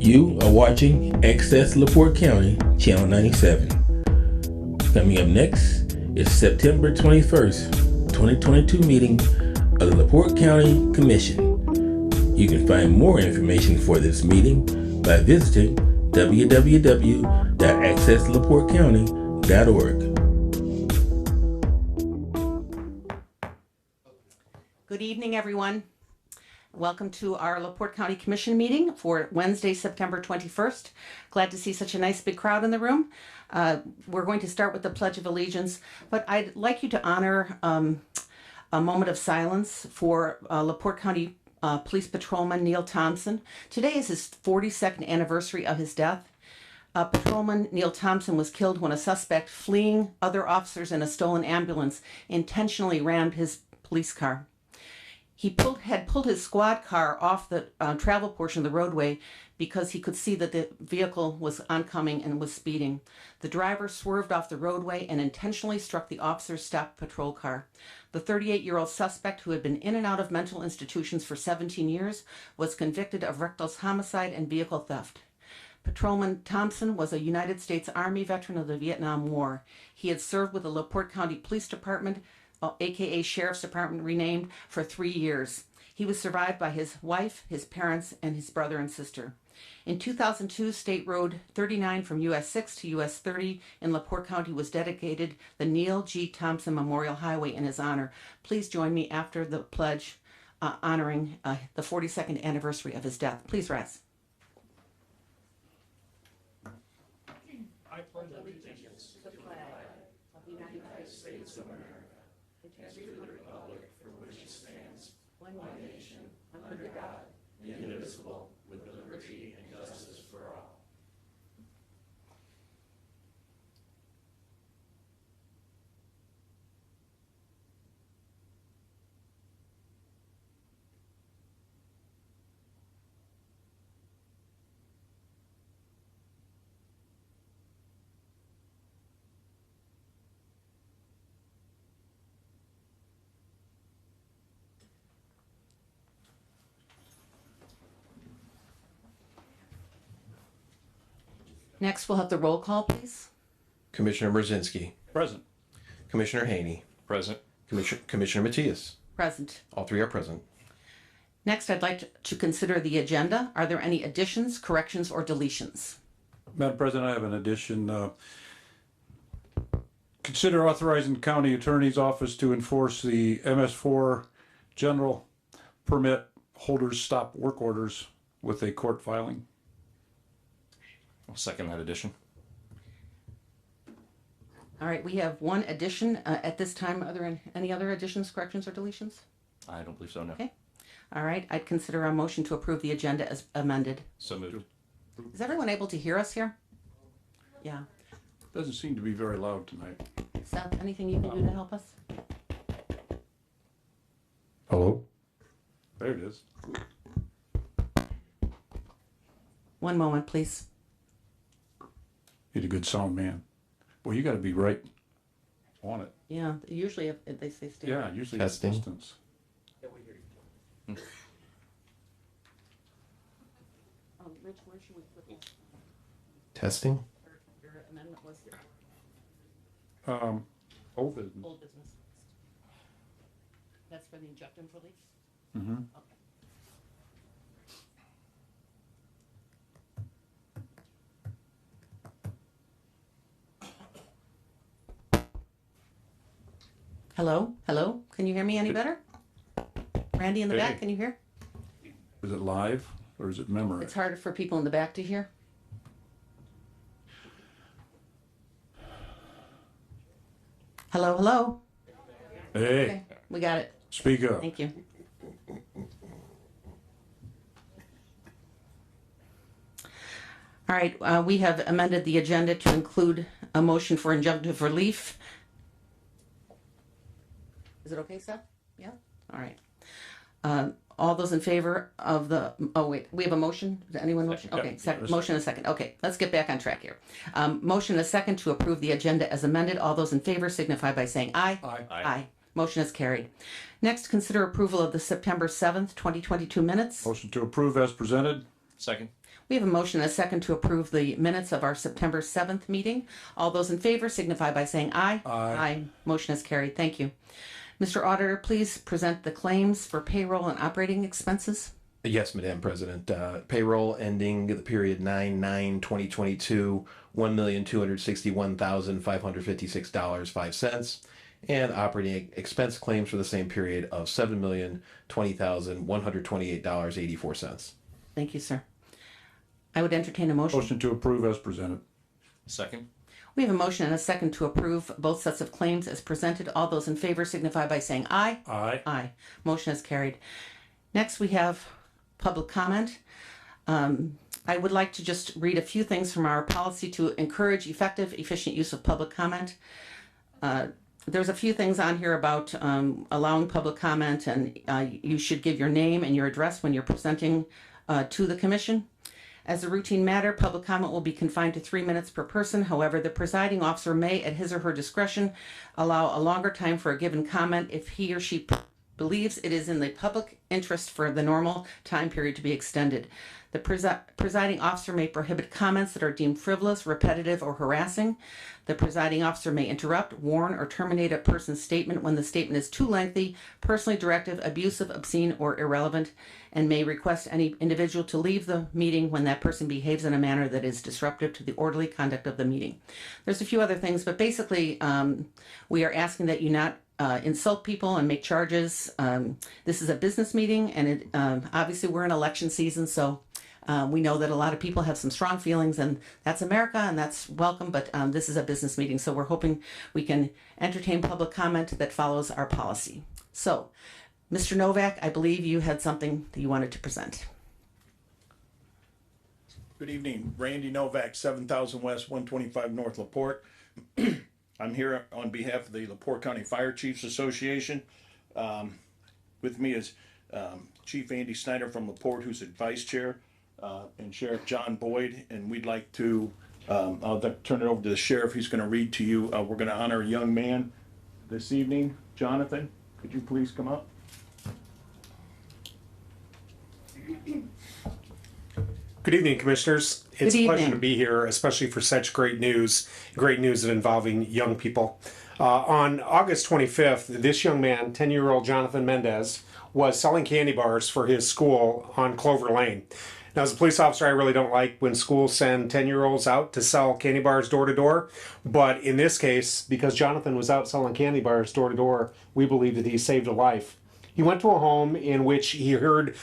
You are watching Access LaPorte County, Channel 97. Coming up next is September 21st, 2022 meeting of the LaPorte County Commission. You can find more information for this meeting by visiting www.accesslaportecounty.org. Good evening, everyone. Welcome to our LaPorte County Commission meeting for Wednesday, September 21st. Glad to see such a nice big crowd in the room. We're going to start with the Pledge of Allegiance, but I'd like you to honor a moment of silence for LaPorte County Police Patrolman Neil Thompson. Today is his 42nd anniversary of his death. Patrolman Neil Thompson was killed when a suspect fleeing other officers in a stolen ambulance intentionally rammed his police car. He had pulled his squad car off the travel portion of the roadway because he could see that the vehicle was oncoming and was speeding. The driver swerved off the roadway and intentionally struck the officer's stopped patrol car. The 38-year-old suspect, who had been in and out of mental institutions for 17 years, was convicted of reckless homicide and vehicle theft. Patrolman Thompson was a United States Army veteran of the Vietnam War. He had served with the LaPorte County Police Department, aka Sheriff's Department renamed, for 3 years. He was survived by his wife, his parents, and his brother and sister. In 2002, State Road 39 from US 6 to US 30 in LaPorte County was dedicated the Neil G. Thompson Memorial Highway in his honor. Please join me after the pledge honoring the 42nd anniversary of his death. Please rise. I pledge allegiance to the flag of the United States of America, and to the republic for which it stands, one nation, under God, indivisible, with liberty and justice for all. Next, we'll have the roll call, please. Commissioner Brzezinski. Present. Commissioner Haney. Present. Commissioner Matias. Present. All three are present. Next, I'd like to consider the agenda. Are there any additions, corrections, or deletions? Madam President, I have an addition. Consider authorizing the county attorney's office to enforce the MS4 general permit holders stop work orders with a court filing. I'll second that addition. All right, we have one addition at this time. Are there any other additions, corrections, or deletions? I don't believe so, no. Okay. All right, I'd consider a motion to approve the agenda as amended. So moved. Is everyone able to hear us here? Yeah. Doesn't seem to be very loud tonight. Seth, anything you can do to help us? Hello? There it is. One moment, please. Need a good sound man. Well, you got to be right on it. Yeah, usually if they say stay. Yeah, usually Testing. it's distance. Rich, where should we put this? Testing. Your amendment was Old business. old business. That's for the injunctive relief? Mm-hmm. Okay. Hello? Hello? Can you hear me any better? Randy in the back, Hey. can you hear? Is it live or is it memory? It's harder for people in the back to hear. Hello, hello? Hey, Okay, we got it. speak up. Thank you. All right, we have amended the agenda to include a motion for injunctive relief. Is it okay, Seth? Yeah? All right. All those in favor of the, oh wait, we have a motion? Does anyone motion? Yeah. Okay, motion and a second. Okay, let's get back on track here. Motion and a second to approve the agenda as amended. All those in favor signify by saying aye. Aye. Aye. Motion is carried. Next, consider approval of the September 7th, 2022 minutes. Motion to approve as presented. Second. We have a motion and a second to approve the minutes of our September 7th meeting. All those in favor signify by saying aye. Aye. Motion is carried. Thank you. Mr. Auditor, please present the claims for payroll and operating expenses. Yes, Madam President. Payroll ending the period 9/9/2022, $1,261,556.05, and operating expense claims for the same period of $7,020,128.84. Thank you, sir. I would entertain a motion. Motion to approve as presented. Second. We have a motion and a second to approve both sets of claims as presented. All those in favor signify by saying aye. Aye. Aye. Motion is carried. Next, we have public comment. I would like to just read a few things from our policy to encourage effective, efficient use of public comment. There's a few things on here about allowing public comment, and you should give your name and your address when you're presenting to the commission. As a routine matter, public comment will be confined to 3 minutes per person. However, the presiding officer may, at his or her discretion, allow a longer time for a given comment if he or she believes it is in the public interest for the normal time period to be extended. The presiding officer may prohibit comments that are deemed frivolous, repetitive, or harassing. The presiding officer may interrupt, warn, or terminate a person's statement when the statement is too lengthy, personally directive, abusive, obscene, or irrelevant, and may request any individual to leave the meeting when that person behaves in a manner that is disruptive to the orderly conduct of the meeting. There's a few other things, but basically, we are asking that you not insult people and make charges. This is a business meeting, and obviously we're in election season, so we know that a lot of people have some strong feelings, and that's America, and that's welcome, but this is a business meeting, so we're hoping we can entertain public comment that follows our policy. So, Mr. Novak, I believe you had something that you wanted to present. Good evening, Randy Novak, 7,000 West, 125 North LaPorte. I'm here on behalf of the LaPorte County Fire Chiefs Association. With me is Chief Andy Snyder from LaPorte, who's the Vice Chair, and Sheriff John Boyd. And we'd like to, I'll turn it over to the Sheriff. He's going to read to you. We're going to honor a young man this evening. Jonathan, could you please come up? Good evening, Commissioners. It's a pleasure to be here, especially for such great news involving young people. On August 25th, this young man, 10-year-old Jonathan Mendez, was selling candy bars for his school on Clover Lane. Now, as a police officer, I really don't like when schools send 10-year-olds out to sell candy bars door to door. But in this case, because Jonathan was out selling candy bars door to door, we believe that he saved a life. He went to a home in which he heard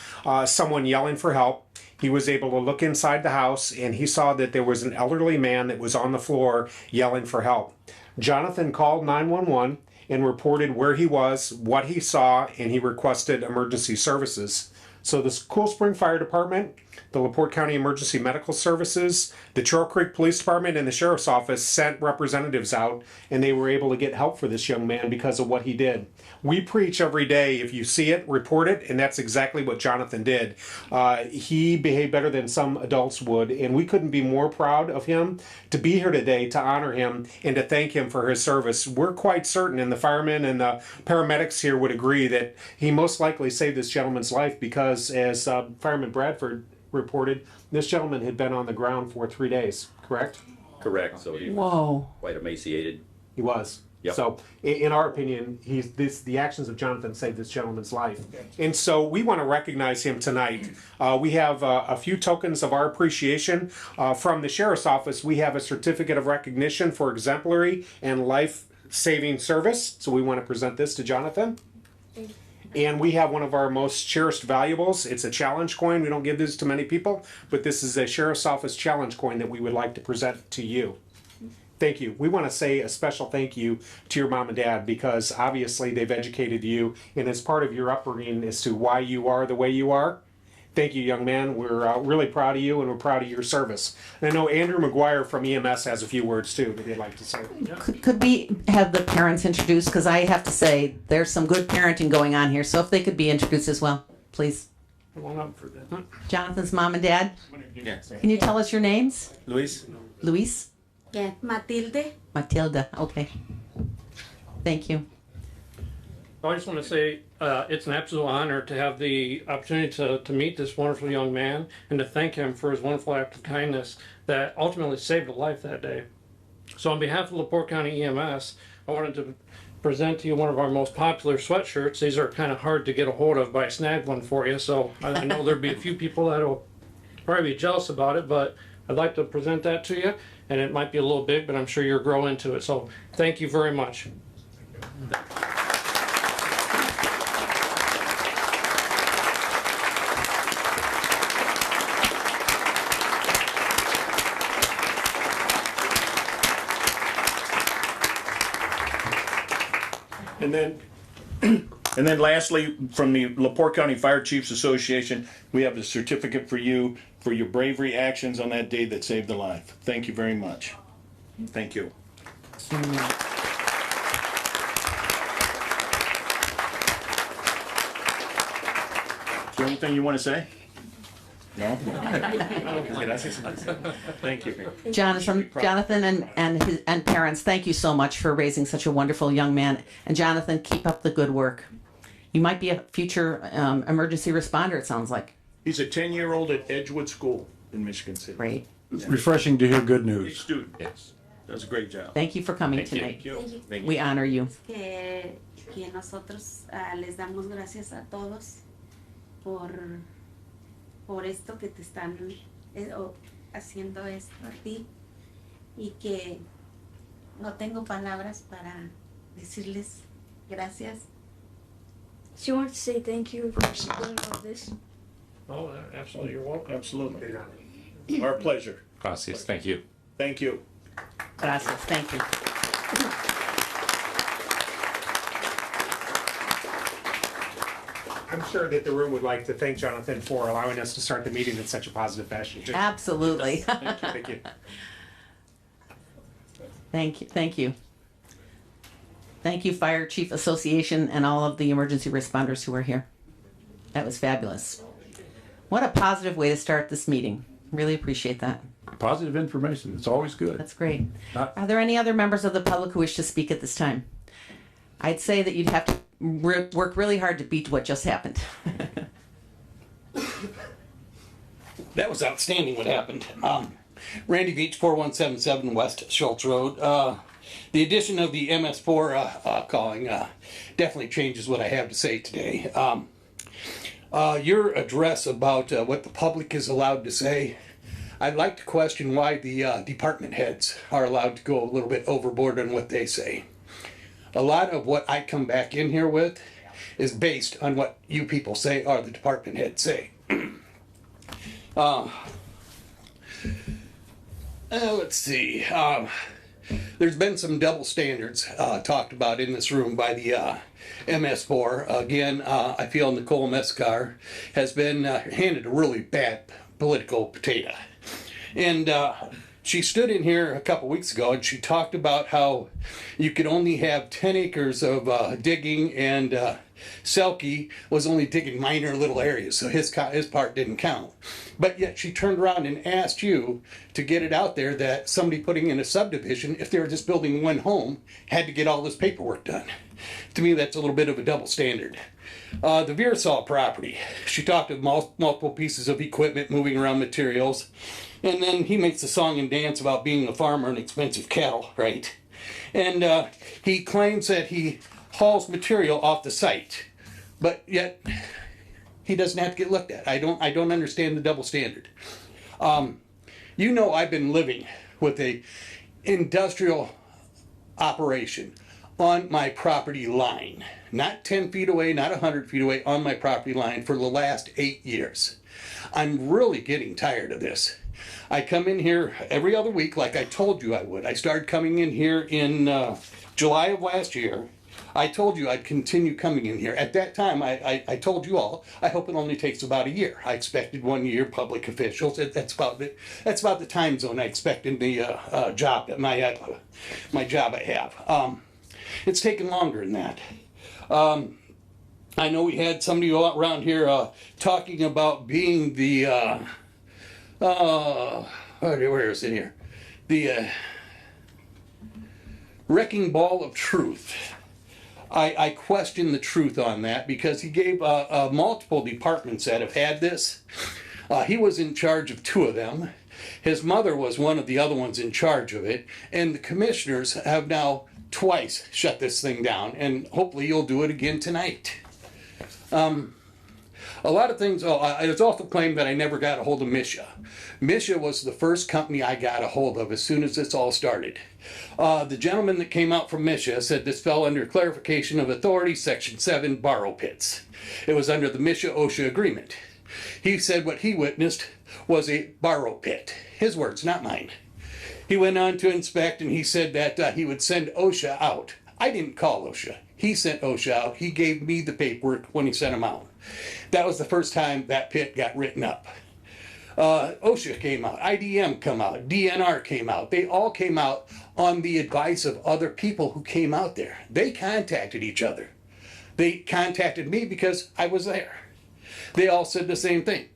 someone yelling for help. He was able to look inside the house, and he saw that there was an elderly man that was on the floor yelling for help. Jonathan called 911 and reported where he was, what he saw, and he requested emergency services. So the Cool Spring Fire Department, the LaPorte County Emergency Medical Services, the Trail Creek Police Department, and the Sheriff's Office sent representatives out, and they were able to get help for this young man because of what he did. We preach every day, if you see it, report it, and that's exactly what Jonathan did. He behaved better than some adults would, and we couldn't be more proud of him to be here today to honor him and to thank him for his service. We're quite certain, and the firemen and the paramedics here would agree, that he most likely saved this gentleman's life because, as Fireman Bradford reported, this gentleman had been on the ground for 3 days, correct? Correct, so he was Whoa. quite emaciated. He was. Yep. So, in our opinion, the actions of Jonathan saved this gentleman's life. And so we want to recognize him tonight. We have a few tokens of our appreciation. From the Sheriff's Office, we have a certificate of recognition for exemplary and life-saving service. So we want to present this to Jonathan. And we have one of our most cherished valuables. It's a challenge coin. We don't give this to many people, but this is a Sheriff's Office challenge coin that we would like to present to you. Thank you. We want to say a special thank you to your mom and dad because obviously they've educated you, and as part of your upbringing as to why you are the way you are. Thank you, young man. We're really proud of you, and we're proud of your service. And I know Andrew McGuire from EMS has a few words too that he'd like to say. Could we have the parents introduced? Because I have to say, there's some good parenting going on here. So if they could be introduced as well, please. Come on up for that. Jonathan's mom and dad. Yeah. Can you tell us your names? Luis? Luis? Yeah, Matilde. Matilda. Okay. Thank you. I just want to say it's an absolute honor to have the opportunity to meet this wonderful young man and to thank him for his wonderful act of kindness that ultimately saved a life that day. So on behalf of LaPorte County EMS, I wanted to present to you one of our most popular sweatshirts. These are kind of hard to get a hold of, but I snagged one for you. So I know there'll be a few people that'll probably be jealous about it, but I'd like to present that to you. And it might be a little big, but I'm sure you'll grow into it. So thank you very much. And then, and then lastly, from the LaPorte County Fire Chiefs Association, we have a certificate for you for your bravery actions on that day that saved a life. Thank you very much. Thank you. Is there anything you want to say? No? Thank you. Jonathan and parents, thank you so much for raising such a wonderful young man. And Jonathan, keep up the good work. You might be a future emergency responder, it sounds like. He's a 10-year-old at Edgewood School in Michigan City. Great. It's refreshing to hear good Great news. student. Yes. Does a great job. Thank you for coming tonight. Thank you. Thank We you. honor you. Que nosotros les damos gracias a todos por esto que te están haciendo esto a ti y que no tengo palabras para decirles gracias. She wants to say thank you for doing all this. Oh, absolutely. You're welcome. Absolutely. Our pleasure. Gracias. Thank you. Thank you. Gracias. Thank you. I'm sure that the room would like to thank Jonathan for allowing us to start the meeting in such a positive fashion. Absolutely. Thank you. Thank you. Thank you. Thank you, Fire Chief Association, and all of the emergency responders who are here. That was fabulous. What a positive way to start this meeting. Really appreciate that. Positive information. It's always good. That's great. Not- Are there any other members of the public who wish to speak at this time? I'd say that you'd have to work really hard to beat what just happened. That was outstanding what happened. Randy Veach, 4177 West Schultz Road. The addition of the MS4 calling definitely changes what I have to say today. Your address about what the public is allowed to say, I'd like to question why the department heads are allowed to go a little bit overboard on what they say. A lot of what I come back in here with is based on what you people say or the department heads say. Let's see. There's been some double standards talked about in this room by the MS4. Again, I feel Nicole Mescar has been handed a really bad political potato. And she stood in here a couple weeks ago and she talked about how you could only have 10 acres of digging, and Selke was only digging minor little areas, so his part didn't count. But yet she turned around and asked you to get it out there that somebody putting in a subdivision, if they were just building one home, had to get all this paperwork done. To me, that's a little bit of a double standard. The Veersall property, she talked of multiple pieces of equipment moving around materials, and then he makes a song and dance about being a farmer and expensive cattle, right? And he claims that he hauls material off the site, but yet he doesn't have to get looked at. I don't understand the double standard. You know, I've been living with a industrial operation on my property line, not 10 feet away, not 100 feet away, on my property line for the last 8 years. I'm really getting tired of this. I come in here every other week like I told you I would. I started coming in here in July of last year. I told you I'd continue coming in here. At that time, I told you all, I hope it only takes about a year. I expected 1 year, public officials. That's about the time zone I expect in the job, my job I have. It's taken longer than that. I know we had somebody around here talking about being the, where is it here? The wrecking ball of truth. I question the truth on that because he gave multiple departments that have had this. He was in charge of 2 of them. His mother was one of the other ones in charge of it. And the commissioners have now twice shut this thing down. And hopefully you'll do it again tonight. A lot of things, it's also claimed that I never got a hold of Misha. Misha was the first company I got a hold of as soon as this all started. The gentleman that came out from Misha said this fell under clarification of authority, section 7, borrow pits. It was under the Misha-OSHA agreement. He said what he witnessed was a borrow pit. His words, not mine. He went on to inspect and he said that he would send OSHA out. I didn't call OSHA. He sent OSHA out. He gave me the paperwork when he sent them out. That was the first time that pit got written up. OSHA came out, IDM came out, DNR came out. They all came out on the advice of other people who came out there. They contacted each other. They contacted me because I was there. They all said the same thing.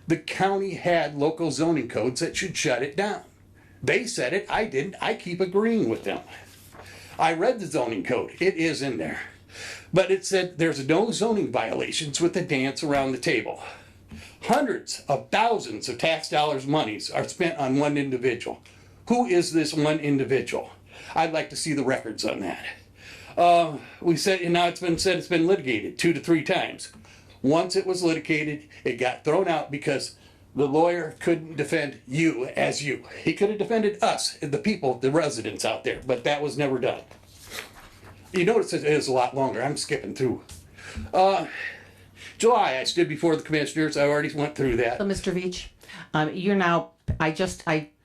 The county had local zoning codes that should shut it down. They said it, I didn't. I keep agreeing with them. I read the zoning code. It is in there. But it said there's no zoning violations with the dance around the table. Hundreds of thousands of tax dollars monies are spent on one individual. Who is this one individual? I'd like to see the records on that. We said, and now it's been said it's been litigated 2 to 3 times. Once it was litigated, it got thrown out because the lawyer couldn't defend you as you. He could have defended us, the people, the residents out there, but that was never done. You notice it is a lot longer. I'm skipping through. July, I stood before the commissioners. I already went through that. So, Mr. Veach, you're now, I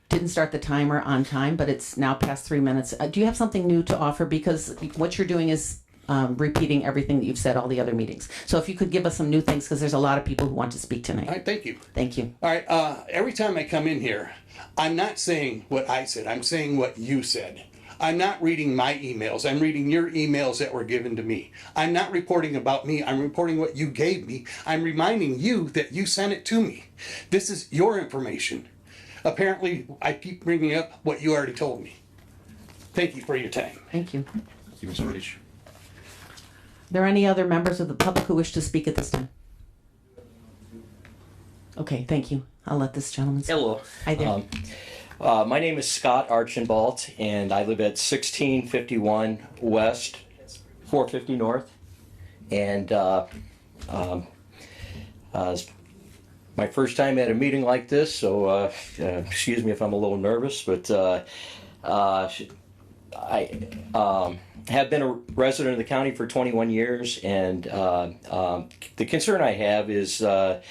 didn't start the timer on time, but it's now past 3 minutes. Do you have something new to offer? Because what you're doing is repeating everything that you've said all the other meetings. So if you could give us some new things, because there's a lot of people who want to speak tonight. All right, thank you. Thank you. All right, every time I come in here, I'm not saying what I said. I'm saying what you said. I'm not reading my emails. I'm reading your emails that were given to me. I'm not reporting about me. I'm reporting what you gave me. I'm reminding you that you sent it to me. This is your information. Apparently, I keep bringing up what you already told me. Thank you for your time. Thank you. Thank you, Mr. Reach. Are there any other members of the public who wish to speak at this time? Okay, thank you. I'll let this gentleman speak. Hello. Hi there. My name is Scott Archambault, and I live at 1651 West, 450 North. And it's my first time at a meeting like this, so excuse me if I'm a little nervous, but I have been a resident of the county for 21 years, and the concern I have is the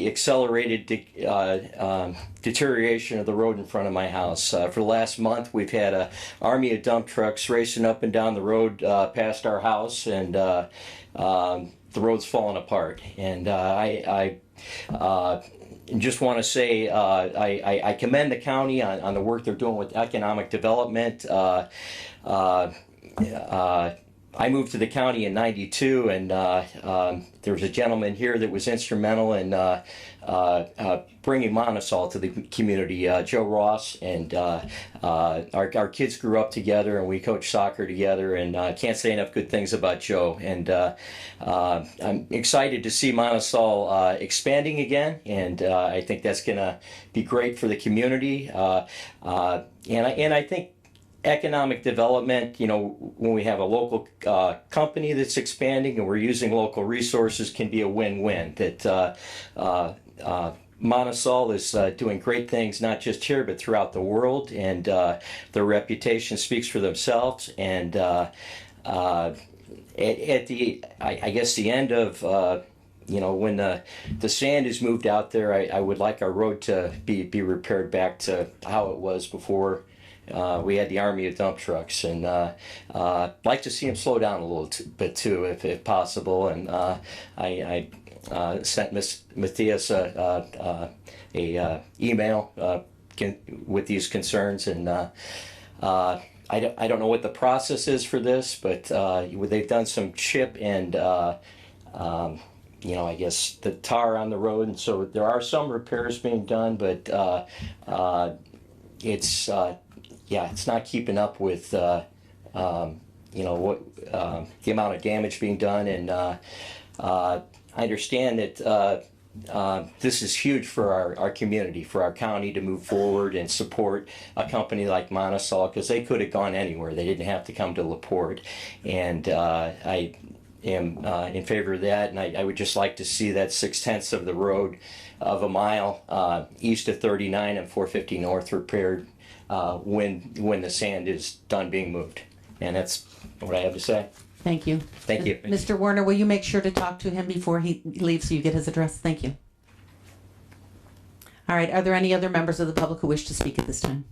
accelerated deterioration of the road in front of my house. For the last month, we've had an army of dump trucks racing up and down the road past our house, and the road's falling apart. And I just want to say I commend the county on the work they're doing with economic development. I moved to the county in '92, and there was a gentleman here that was instrumental in bringing Monasol to the community, Joe Ross, and our kids grew up together, and we coached soccer together, and I can't say enough good things about Joe. And I'm excited to see Monasol expanding again, and I think that's going to be great for the community. And I think economic development, you know, when we have a local company that's expanding and we're using local resources, can be a win-win. That Monasol is doing great things, not just here, but throughout the world, and their reputation speaks for themselves. And at the, I guess, the end of, you know, when the sand is moved out there, I would like our road to be repaired back to how it was before we had the army of dump trucks, and like to see them slow down a little bit too, if possible. And I sent Miss Matthias a email with these concerns, and I don't know what the process is for this, but they've done some chip and you know, I guess the tar on the road, and so there are some repairs being done, but it's yeah, it's not keeping up with what the amount of damage being done, and I understand that this is huge for our community, for our county to move forward and support a company like Monasol, because they could have gone anywhere. They didn't have to come to LaPorte, and I am in favor of that. And I would just like to see that 6/10 of the road of a mile east of 39 and 450 North repaired when the sand is done being moved. And that's what I have to say. Thank you. Thank you. Mr. Warner, will you make sure to talk to him before he leaves so you get his address? Thank you. All right, are there any other members of the public who wish to speak at this time?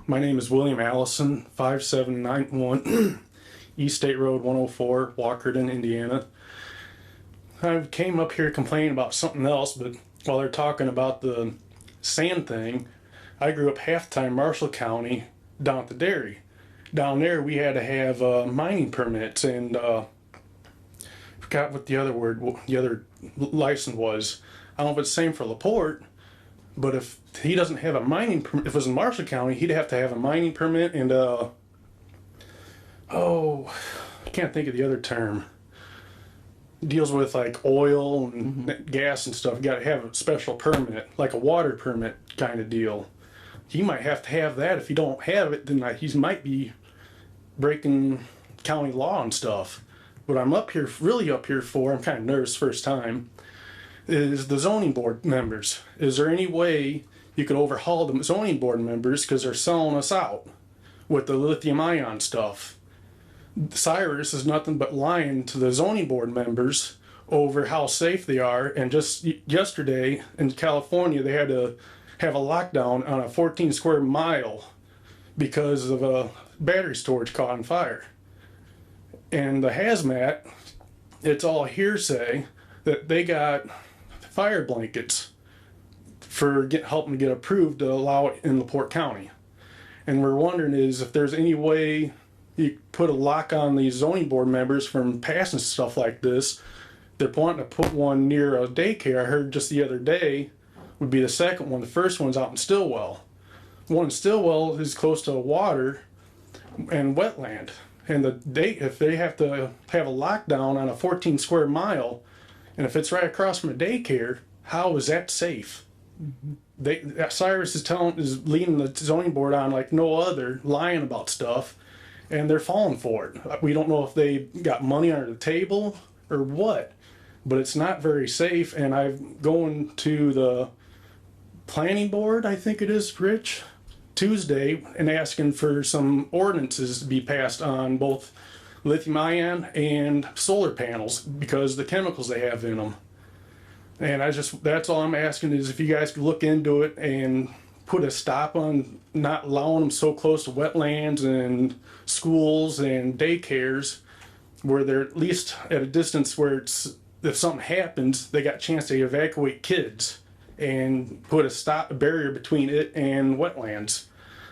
My name is William Allison, 5791 East State Road 104, Walkerton, Indiana. I came up here complaining about something else, but while they're talking about the sand thing, I grew up half-time Marshall County down at the dairy. Down there we had to have mining permits, and forgot what the other license was. I don't know if it's the same for LaPorte, but if he doesn't have a mining permit, if it was in Marshall County, he'd have to have a mining permit and I can't think of the other term. Deals with like oil and gas and stuff. You got to have a special permit, like a water permit kind of deal. He might have to have that. If you don't have it, then he might be breaking county law and stuff. What I'm really up here for, I'm kind of nervous first time, is the zoning board members. Is there any way you could overhaul the zoning board members, because they're selling us out with the lithium ion stuff? Cyrus is nothing but lying to the zoning board members over how safe they are. And just yesterday in California, they had to have a lockdown on a 14 square mile because of a battery storage caught on fire. And the hazmat, it's all hearsay that they got fire blankets for helping to get approved to allow it in LaPorte County. And we're wondering is if there's any way you put a lock on these zoning board members from passing stuff like this. They're wanting to put one near a daycare. I heard just the other day would be the second one. The first one's out in Stillwell. One in Stillwell is close to water and wetland. And if they have to have a lockdown on a 14 square mile, and if it's right across from a daycare, how is that safe? Cyrus is leading the zoning board on like no other, lying about stuff. And they're falling for it. We don't know if they got money under the table or what, but it's not very safe. And I'm going to the planning board, I think it is, Rich, Tuesday, and asking for some ordinances to be passed on both lithium ion and solar panels because the chemicals they have in them. And that's all I'm asking is if you guys could look into it and put a stop on not allowing them so close to wetlands and schools and daycares where they're at least at a distance where if something happens, they got a chance to evacuate kids and put a barrier between it and wetlands.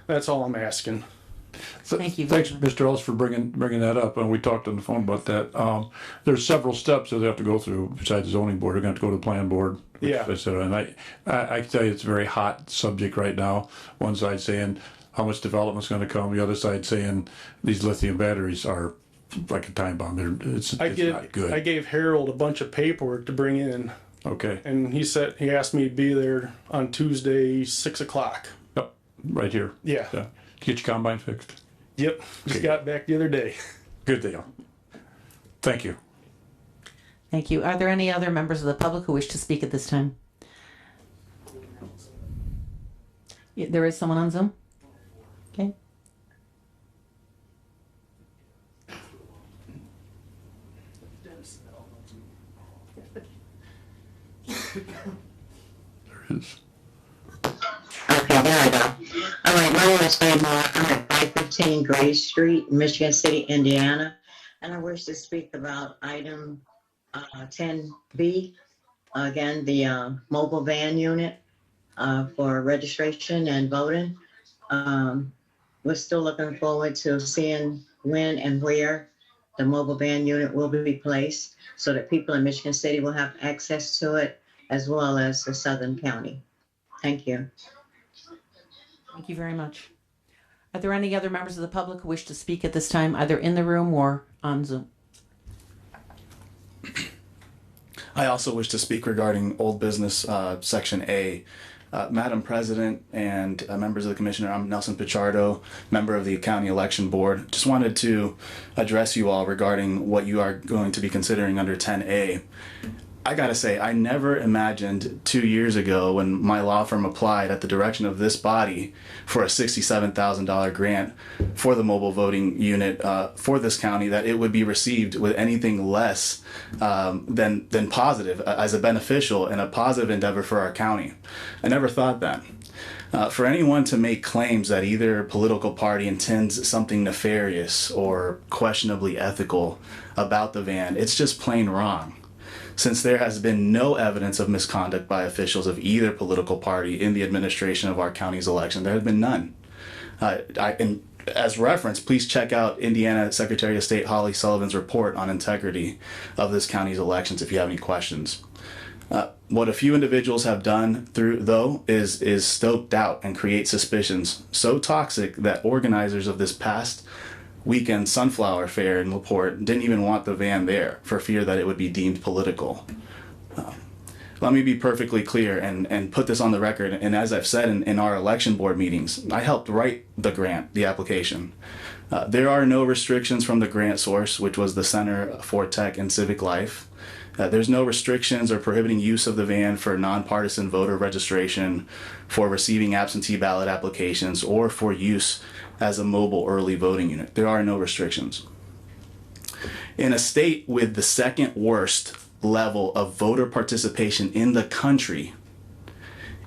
That's all I'm asking. Thank you. Thanks, Mr. Ellis, for bringing that up. And we talked on the phone about that. There's several steps that they have to go through besides the zoning board. They're going to have to go to the plan board. Yeah. And I can tell you it's a very hot subject right now. One side saying how much development's going to come. The other side saying these lithium batteries are like a time bomb. It's not good. I gave Harold a bunch of paperwork to bring in. Okay. And he asked me to be there on Tuesday, 6 o'clock. Yep. Right here. Yeah. Get your combine fixed. Yep. Just got back the other day. Good deal. Thank you. Thank you. Are there any other members of the public who wish to speak at this time? Yeah, there is someone on Zoom? Okay. There is. Okay, there I go. All right, my name is Faye Moore. I'm at 515 Gray Street, Michigan City, Indiana. And I wish to speak about item 10B. Again, the mobile van unit for registration and voting. We're still looking forward to seeing when and where the mobile van unit will be placed so that people in Michigan City will have access to it, as well as the Southern County. Thank you. Thank you very much. Are there any other members of the public who wish to speak at this time, either in the room or on Zoom? I also wish to speak regarding old business, section A. Madam President and members of the Commissioner, I'm Nelson Pichardo, member of the County Election Board. Just wanted to address you all regarding what you are going to be considering under 10A. I gotta say, I never imagined 2 years ago when my law firm applied at the direction of this body for a $67,000 grant for the mobile voting unit for this county that it would be received with anything less than positive as a beneficial and a positive endeavor for our county. I never thought that. For anyone to make claims that either political party intends something nefarious or questionably ethical about the van, it's just plain wrong. Since there has been no evidence of misconduct by officials of either political party in the administration of our county's election, there has been none. And as reference, please check out Indiana Secretary of State Holly Sullivan's report on integrity of this county's elections if you have any questions. What a few individuals have done is stoke doubt and create suspicions so toxic that organizers of this past weekend Sunflower Fair in LaPorte didn't even want the van there for fear that it would be deemed political. Let me be perfectly clear and put this on the record, and as I've said in our election board meetings, I helped write the application. There are no restrictions from the grant source, which was the Center for Tech and Civic Life. There's no restrictions or prohibiting use of the van for nonpartisan voter registration, for receiving absentee ballot applications, or for use as a mobile early voting unit. There are no restrictions. In a state with the second worst level of voter participation in the country,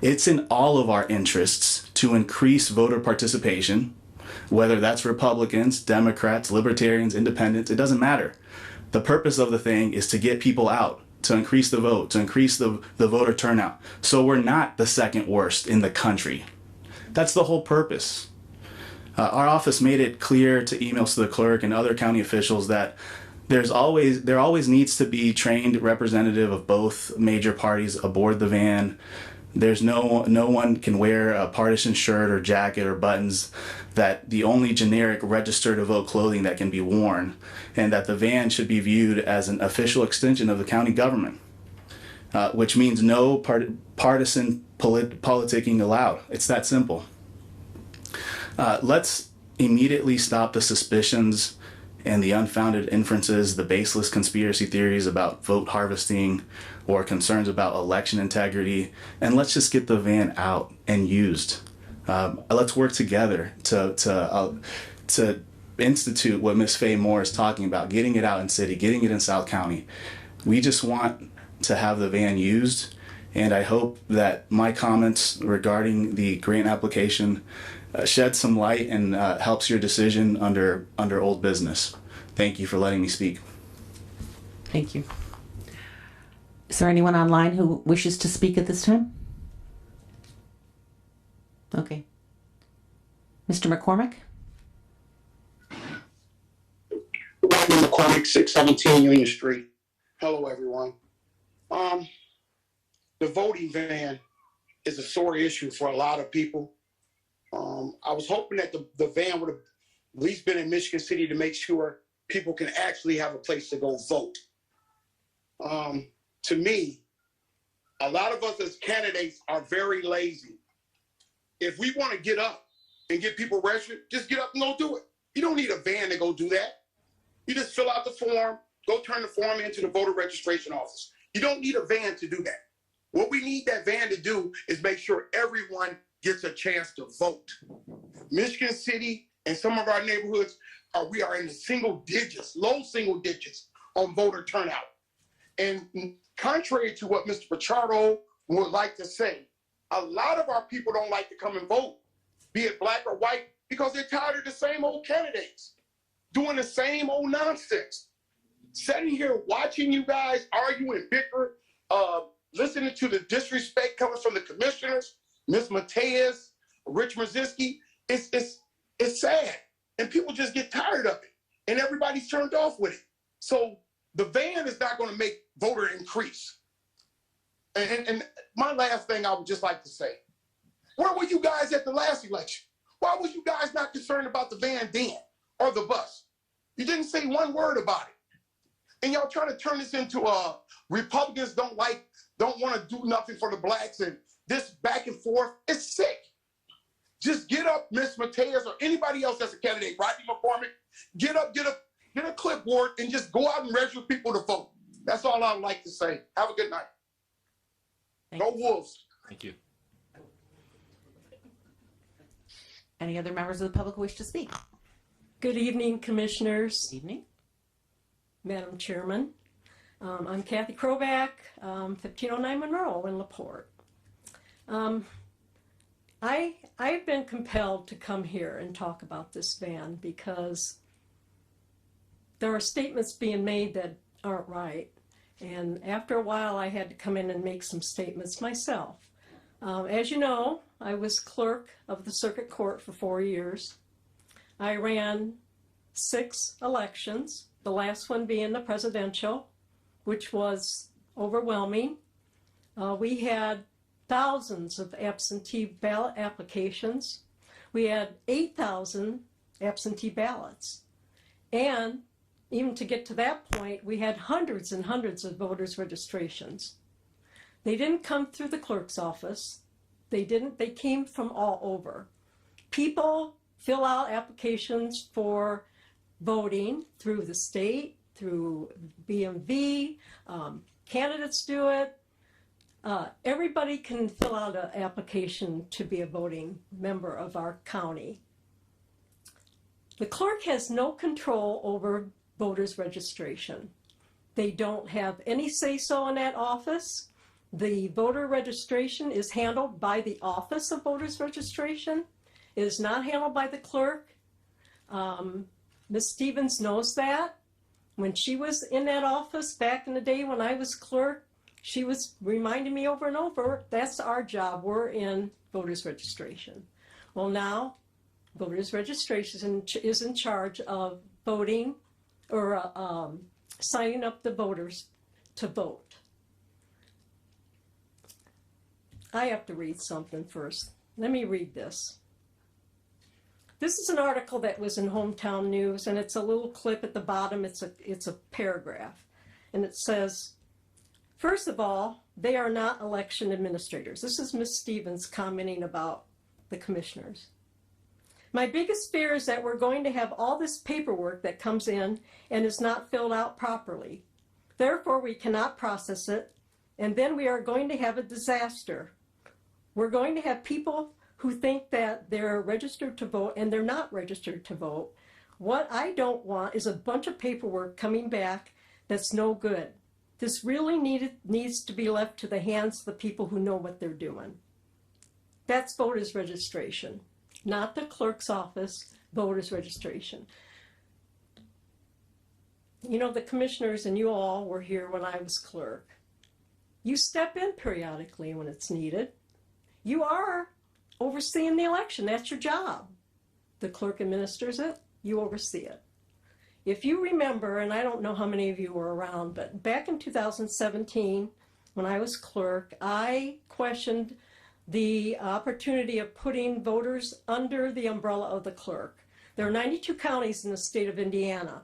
it's in all of our interests to increase voter participation, whether that's Republicans, Democrats, Libertarians, Independents, it doesn't matter. The purpose of the thing is to get people out, to increase the vote, to increase the voter turnout. So we're not the second worst in the country. That's the whole purpose. Our office made it clear to emails to the clerk and other county officials that there always needs to be trained representative of both major parties aboard the van. There's no one can wear a partisan shirt or jacket or buttons, that the only generic register to vote clothing that can be worn, and that the van should be viewed as an official extension of the county government, which means no partisan politicking allowed. It's that simple. Let's immediately stop the suspicions and the unfounded inferences, the baseless conspiracy theories about vote harvesting or concerns about election integrity, and let's just get the van out and used. Let's work together to institute what Ms. Faye Moore is talking about, getting it out in city, getting it in South County. We just want to have the van used, and I hope that my comments regarding the grant application shed some light and helps your decision under old business. Thank you for letting me speak. Thank you. Is there anyone online who wishes to speak at this time? Okay. Mr. McCormick? Rodney McCormick, 617 Union Street. Hello, everyone. The voting van is a sore issue for a lot of people. I was hoping that the van would have at least been in Michigan City to make sure people can actually have a place to go vote. To me, a lot of us as candidates are very lazy. If we want to get up and get people registered, just get up and go do it. You don't need a van to go do that. You just fill out the form, go turn the form into the voter registration office. You don't need a van to do that. What we need that van to do is make sure everyone gets a chance to vote. Michigan City and some of our neighborhoods, we are in the single digits, low single digits on voter turnout. And contrary to what Mr. Pichardo would like to say, a lot of our people don't like to come and vote, be it black or white, because they're tired of the same old candidates doing the same old nonsense. Sitting here watching you guys argue and bicker, listening to the disrespect coming from the commissioners, Ms. Mateus, Rich Mazinski, it's sad. And people just get tired of it. And everybody's turned off with it. So the van is not going to make voter increase. And my last thing I would just like to say, Where were you guys at the last election? Why was you guys not concerned about the van then or the bus? You didn't say one word about it. And y'all trying to turn this into Republicans don't want to do nothing for the blacks and this back and forth. It's sick. Just get up, Miss Mateus, or anybody else that's a candidate, Rodney McCormick, get a clipboard and just go out and register people to vote. That's all I would like to say. Have a good night. Go Wolves. Thank you. Any other members of the public who wish to speak? Good evening, Commissioners. Good evening. Madam Chairman. I'm Kathy Kroback, 1509 Monroe in LaPorte. I've been compelled to come here and talk about this ban because there are statements being made that aren't right. And after a while, I had to come in and make some statements myself. As you know, I was clerk of the circuit court for 4 years. I ran 6 elections, the last one being the presidential, which was overwhelming. We had thousands of absentee ballot applications. We had 8,000 absentee ballots. And even to get to that point, we had hundreds and hundreds of voters' registrations. They didn't come through the clerk's office. They came from all over. People fill out applications for voting through the state, through BMV, candidates do it. Everybody can fill out an application to be a voting member of our county. The clerk has no control over voters' registration. They don't have any say-so in that office. The voter registration is handled by the Office of Voters Registration. It is not handled by the clerk. Ms. Stevens knows that. When she was in that office back in the day when I was clerk, she was reminding me over and over, that's our job, we're in voters registration. Well now, voters registration is in charge of voting or signing up the voters to vote. I have to read something first. Let me read this. This is an article that was in Hometown News, and it's a little clip at the bottom. It's a paragraph, and it says, first of all, they are not election administrators. This is Ms. Stevens commenting about the commissioners. My biggest fear is that we're going to have all this paperwork that comes in and is not filled out properly. Therefore, we cannot process it, and then we are going to have a disaster. We're going to have people who think that they're registered to vote and they're not registered to vote. What I don't want is a bunch of paperwork coming back that's no good. This really needs to be left to the hands of the people who know what they're doing. That's voters registration, not the clerk's office, voters registration. You know, the commissioners and you all were here when I was clerk. You step in periodically when it's needed. You are overseeing the election. That's your job. The clerk administers it. You oversee it. If you remember, and I don't know how many of you were around, but back in 2017, when I was clerk, I questioned the opportunity of putting voters under the umbrella of the clerk. There are 92 counties in the state of Indiana.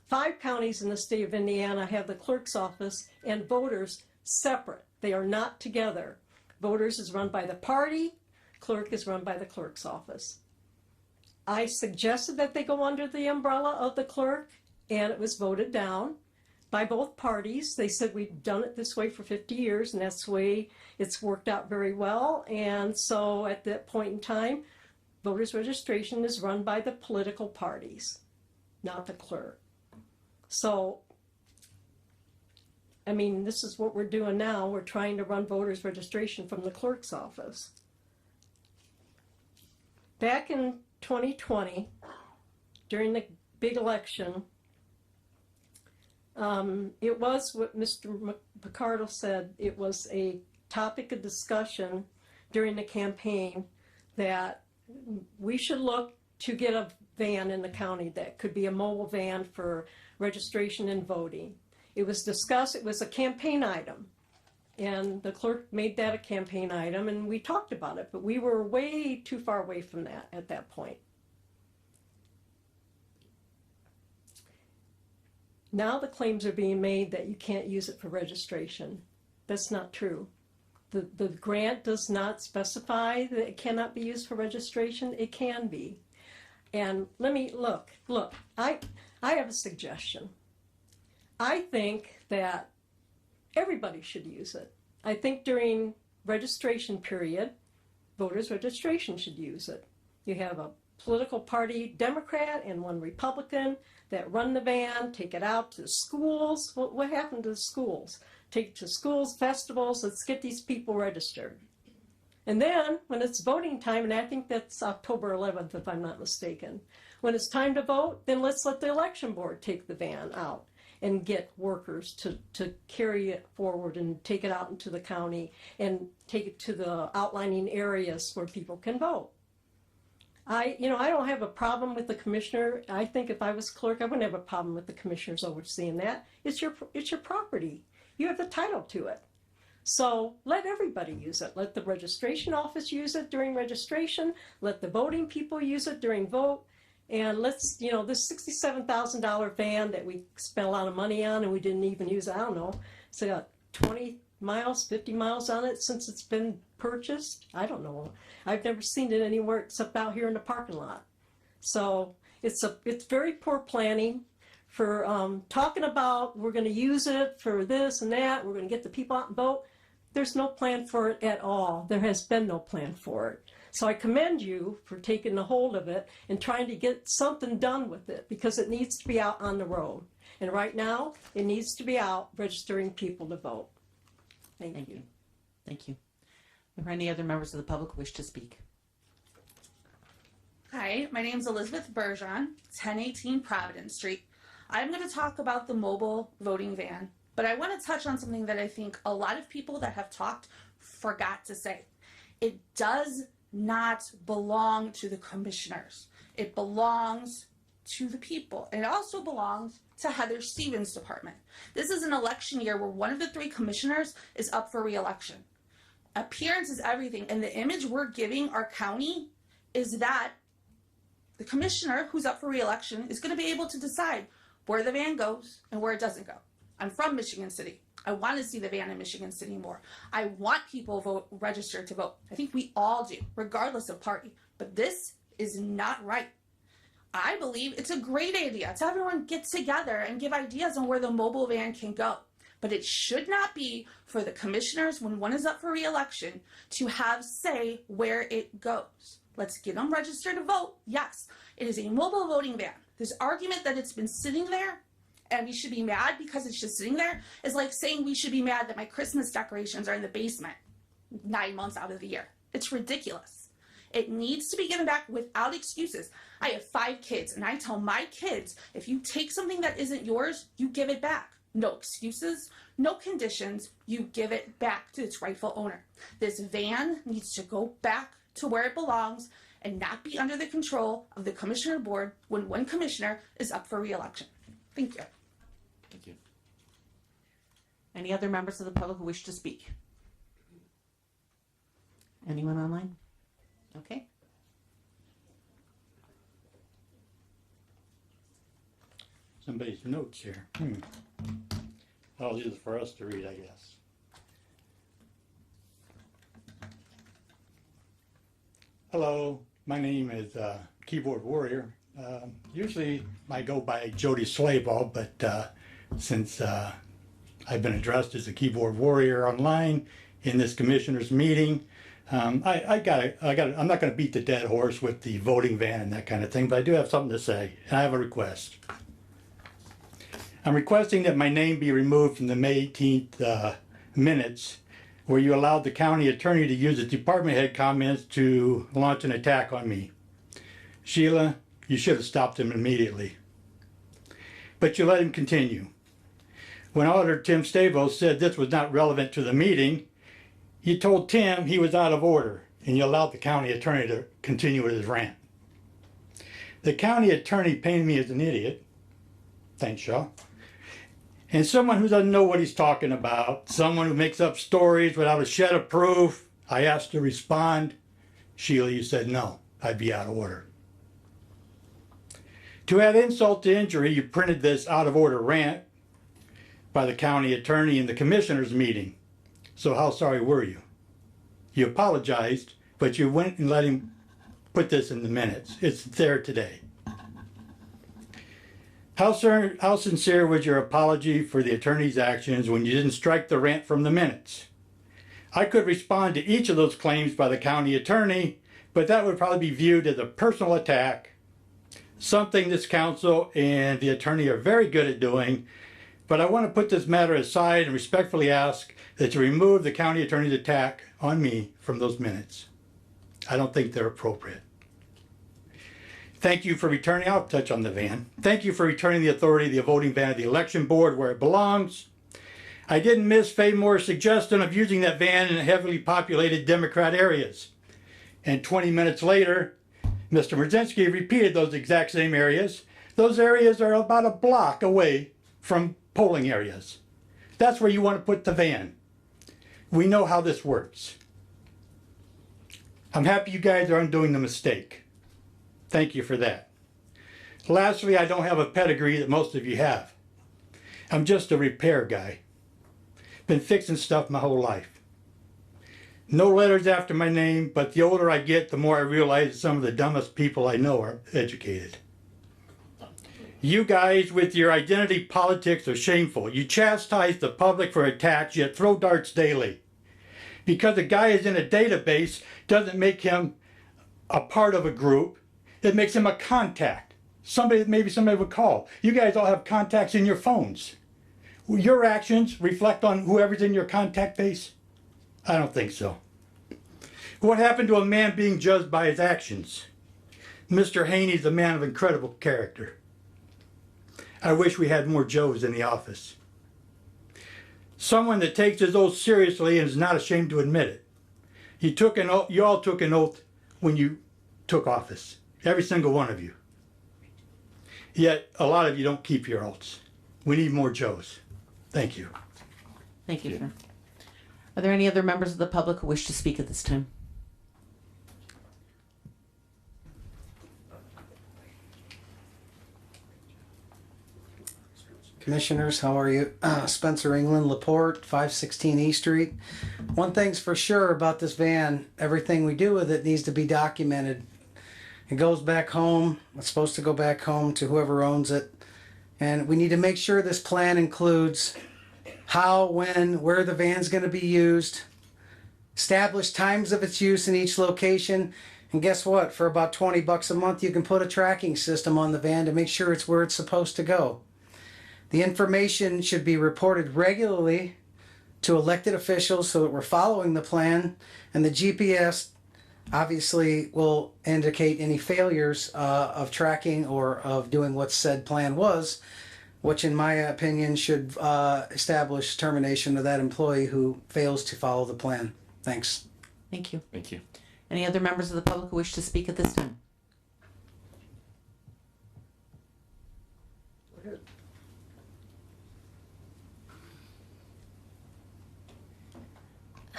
5 counties in the state of Indiana have the clerk's office and voters separate. They are not together. Voters is run by the party, clerk is run by the clerk's office. I suggested that they go under the umbrella of the clerk, and it was voted down by both parties. They said we've done it this way for 50 years, and that's the way it's worked out very well. And so at that point in time, voters registration is run by the political parties, not the clerk. So, I mean, this is what we're doing now. We're trying to run voters registration from the clerk's office. Back in 2020, during the big election, it was what Mr. Picardo said, it was a topic of discussion during the campaign that we should look to get a van in the county that could be a mobile van for registration and voting. It was discussed, it was a campaign item. And the clerk made that a campaign item and we talked about it, but we were way too far away from that at that point. Now the claims are being made that you can't use it for registration. That's not true. The grant does not specify that it cannot be used for registration. It can be. And let me look, I have a suggestion. I think that everybody should use it. I think during registration period, voters registration should use it. You have a political party Democrat and one Republican that run the van, take it out to schools. What happened to the schools? Take it to schools, festivals, let's get these people registered. And then when it's voting time, and I think that's October 11th if I'm not mistaken, when it's time to vote, then let's let the election board take the van out and get workers to carry it forward and take it out into the county and take it to the outlining areas where people can vote. I don't have a problem with the commissioner. I think if I was clerk, I wouldn't have a problem with the commissioners overseeing that. It's your property. You have the title to it. So let everybody use it. Let the registration office use it during registration. Let the voting people use it during vote. And let's, this $67,000 van that we spent a lot of money on and we didn't even use, I don't know, it's got 20 miles, 50 miles on it since it's been purchased. I don't know. I've never seen it anywhere except out here in the parking lot. So it's very poor planning for talking about we're going to use it for this and that. We're going to get the people out and vote. There's no plan for it at all. There has been no plan for it. So I commend you for taking a hold of it and trying to get something done with it because it needs to be out on the road. And right now, it needs to be out registering people to vote. Thank you. Thank you. Are there any other members of the public who wish to speak? Hi, my name is Elizabeth Bergeron, 1018 Providence Street. I'm going to talk about the mobile voting van, but I want to touch on something that I think a lot of people that have talked forgot to say. It does not belong to the commissioners. It belongs to the people. It also belongs to Heather Stevens' department. This is an election year where one of the 3 commissioners is up for re-election. Appearance is everything, and the image we're giving our county is that the commissioner who's up for re-election is going to be able to decide where the van goes and where it doesn't go. I'm from Michigan City. I want to see the van in Michigan City more. I want people registered to vote. I think we all do, regardless of party. But this is not right. I believe it's a great idea to everyone get together and give ideas on where the mobile van can go. But it should not be for the commissioners, when one is up for re-election, to have say where it goes. Let's get them registered to vote. Yes, it is a mobile voting van. This argument that it's been sitting there and we should be mad because it's just sitting there is like saying we should be mad that my Christmas decorations are in the basement 9 months out of the year. It's ridiculous. It needs to be given back without excuses. I have 5 kids and I tell my kids, if you take something that isn't yours, you give it back. No excuses, no conditions, you give it back to its rightful owner. This van needs to go back to where it belongs and not be under the control of the commissioner board when one commissioner is up for re-election. Thank you. Thank you. Any other members of the public who wish to speak? Anyone online? Okay. Somebody's notes here. Oh, these are for us to read, I guess. Hello, my name is Keyboard Warrior. Usually I go by Jody Slayball, but since I've been addressed as a Keyboard Warrior online in this commissioner's meeting, I'm not going to beat the dead horse with the voting van and that kind of thing, but I do have something to say, and I have a request. I'm requesting that my name be removed from the May 18th minutes where you allowed the county attorney to use the department head comments to launch an attack on me. Sheila, you should have stopped him immediately. But you let him continue. When Auditor Tim Stavos said this was not relevant to the meeting, you told Tim he was out of order and you allowed the county attorney to continue with his rant. The county attorney painted me as an idiot. Thanks, Shaw. And someone who doesn't know what he's talking about, someone who makes up stories without a shed of proof, I asked to respond. Sheila, you said no, I'd be out of order. To add insult to injury, you printed this out of order rant by the county attorney in the commissioners meeting. So how sorry were you? You apologized, but you went and let him put this in the minutes. It's there today. How sincere was your apology for the attorney's actions when you didn't strike the rant from the minutes? I could respond to each of those claims by the county attorney, but that would probably be viewed as a personal attack, something this council and the attorney are very good at doing. But I want to put this matter aside and respectfully ask that you remove the county attorney's attack on me from those minutes. I don't think they're appropriate. Thank you for returning, I'll touch on the van. Thank you for returning the authority of the voting van to the election board where it belongs. I didn't miss Faye Moore's suggestion of using that van in heavily populated Democrat areas. And 20 minutes later, Mr. Merzinski repeated those exact same areas. Those areas are about a block away from polling areas. That's where you want to put the van. We know how this works. I'm happy you guys are undoing the mistake. Thank you for that. Lastly, I don't have a pedigree that most of you have. I'm just a repair guy. Been fixing stuff my whole life. No letters after my name, but the older I get, the more I realize that some of the dumbest people I know are educated. You guys with your identity politics are shameful. You chastise the public for attacks, yet throw darts daily. Because a guy is in a database doesn't make him a part of a group. It makes him a contact. Maybe somebody would call. You guys all have contacts in your phones. Your actions reflect on whoever's in your contact base? I don't think so. What happened to a man being judged by his actions? Mr. Haney's a man of incredible character. I wish we had more Joes in the office. Someone that takes his oath seriously and is not ashamed to admit it. You all took an oath when you took office. Every single one of you. Yet a lot of you don't keep your oaths. We need more Joes. Thank you. Thank you, sir. Are there any other members of the public who wish to speak at this time? Commissioners, how are you? Spencer England, LaPorte, 516 East Street. One thing's for sure about this van, everything we do with it needs to be documented. It goes back home, it's supposed to go back home to whoever owns it. And we need to make sure this plan includes how, when, where the van's going to be used, establish times of its use in each location, and guess what? For about $20 a month, you can put a tracking system on the van to make sure it's where it's supposed to go. The information should be reported regularly to elected officials so that we're following the plan, and the GPS obviously will indicate any failures of tracking or of doing what said plan was, which in my opinion should establish termination of that employee who fails to follow the plan. Thanks. Thank you. Thank you. Any other members of the public who wish to speak at this time?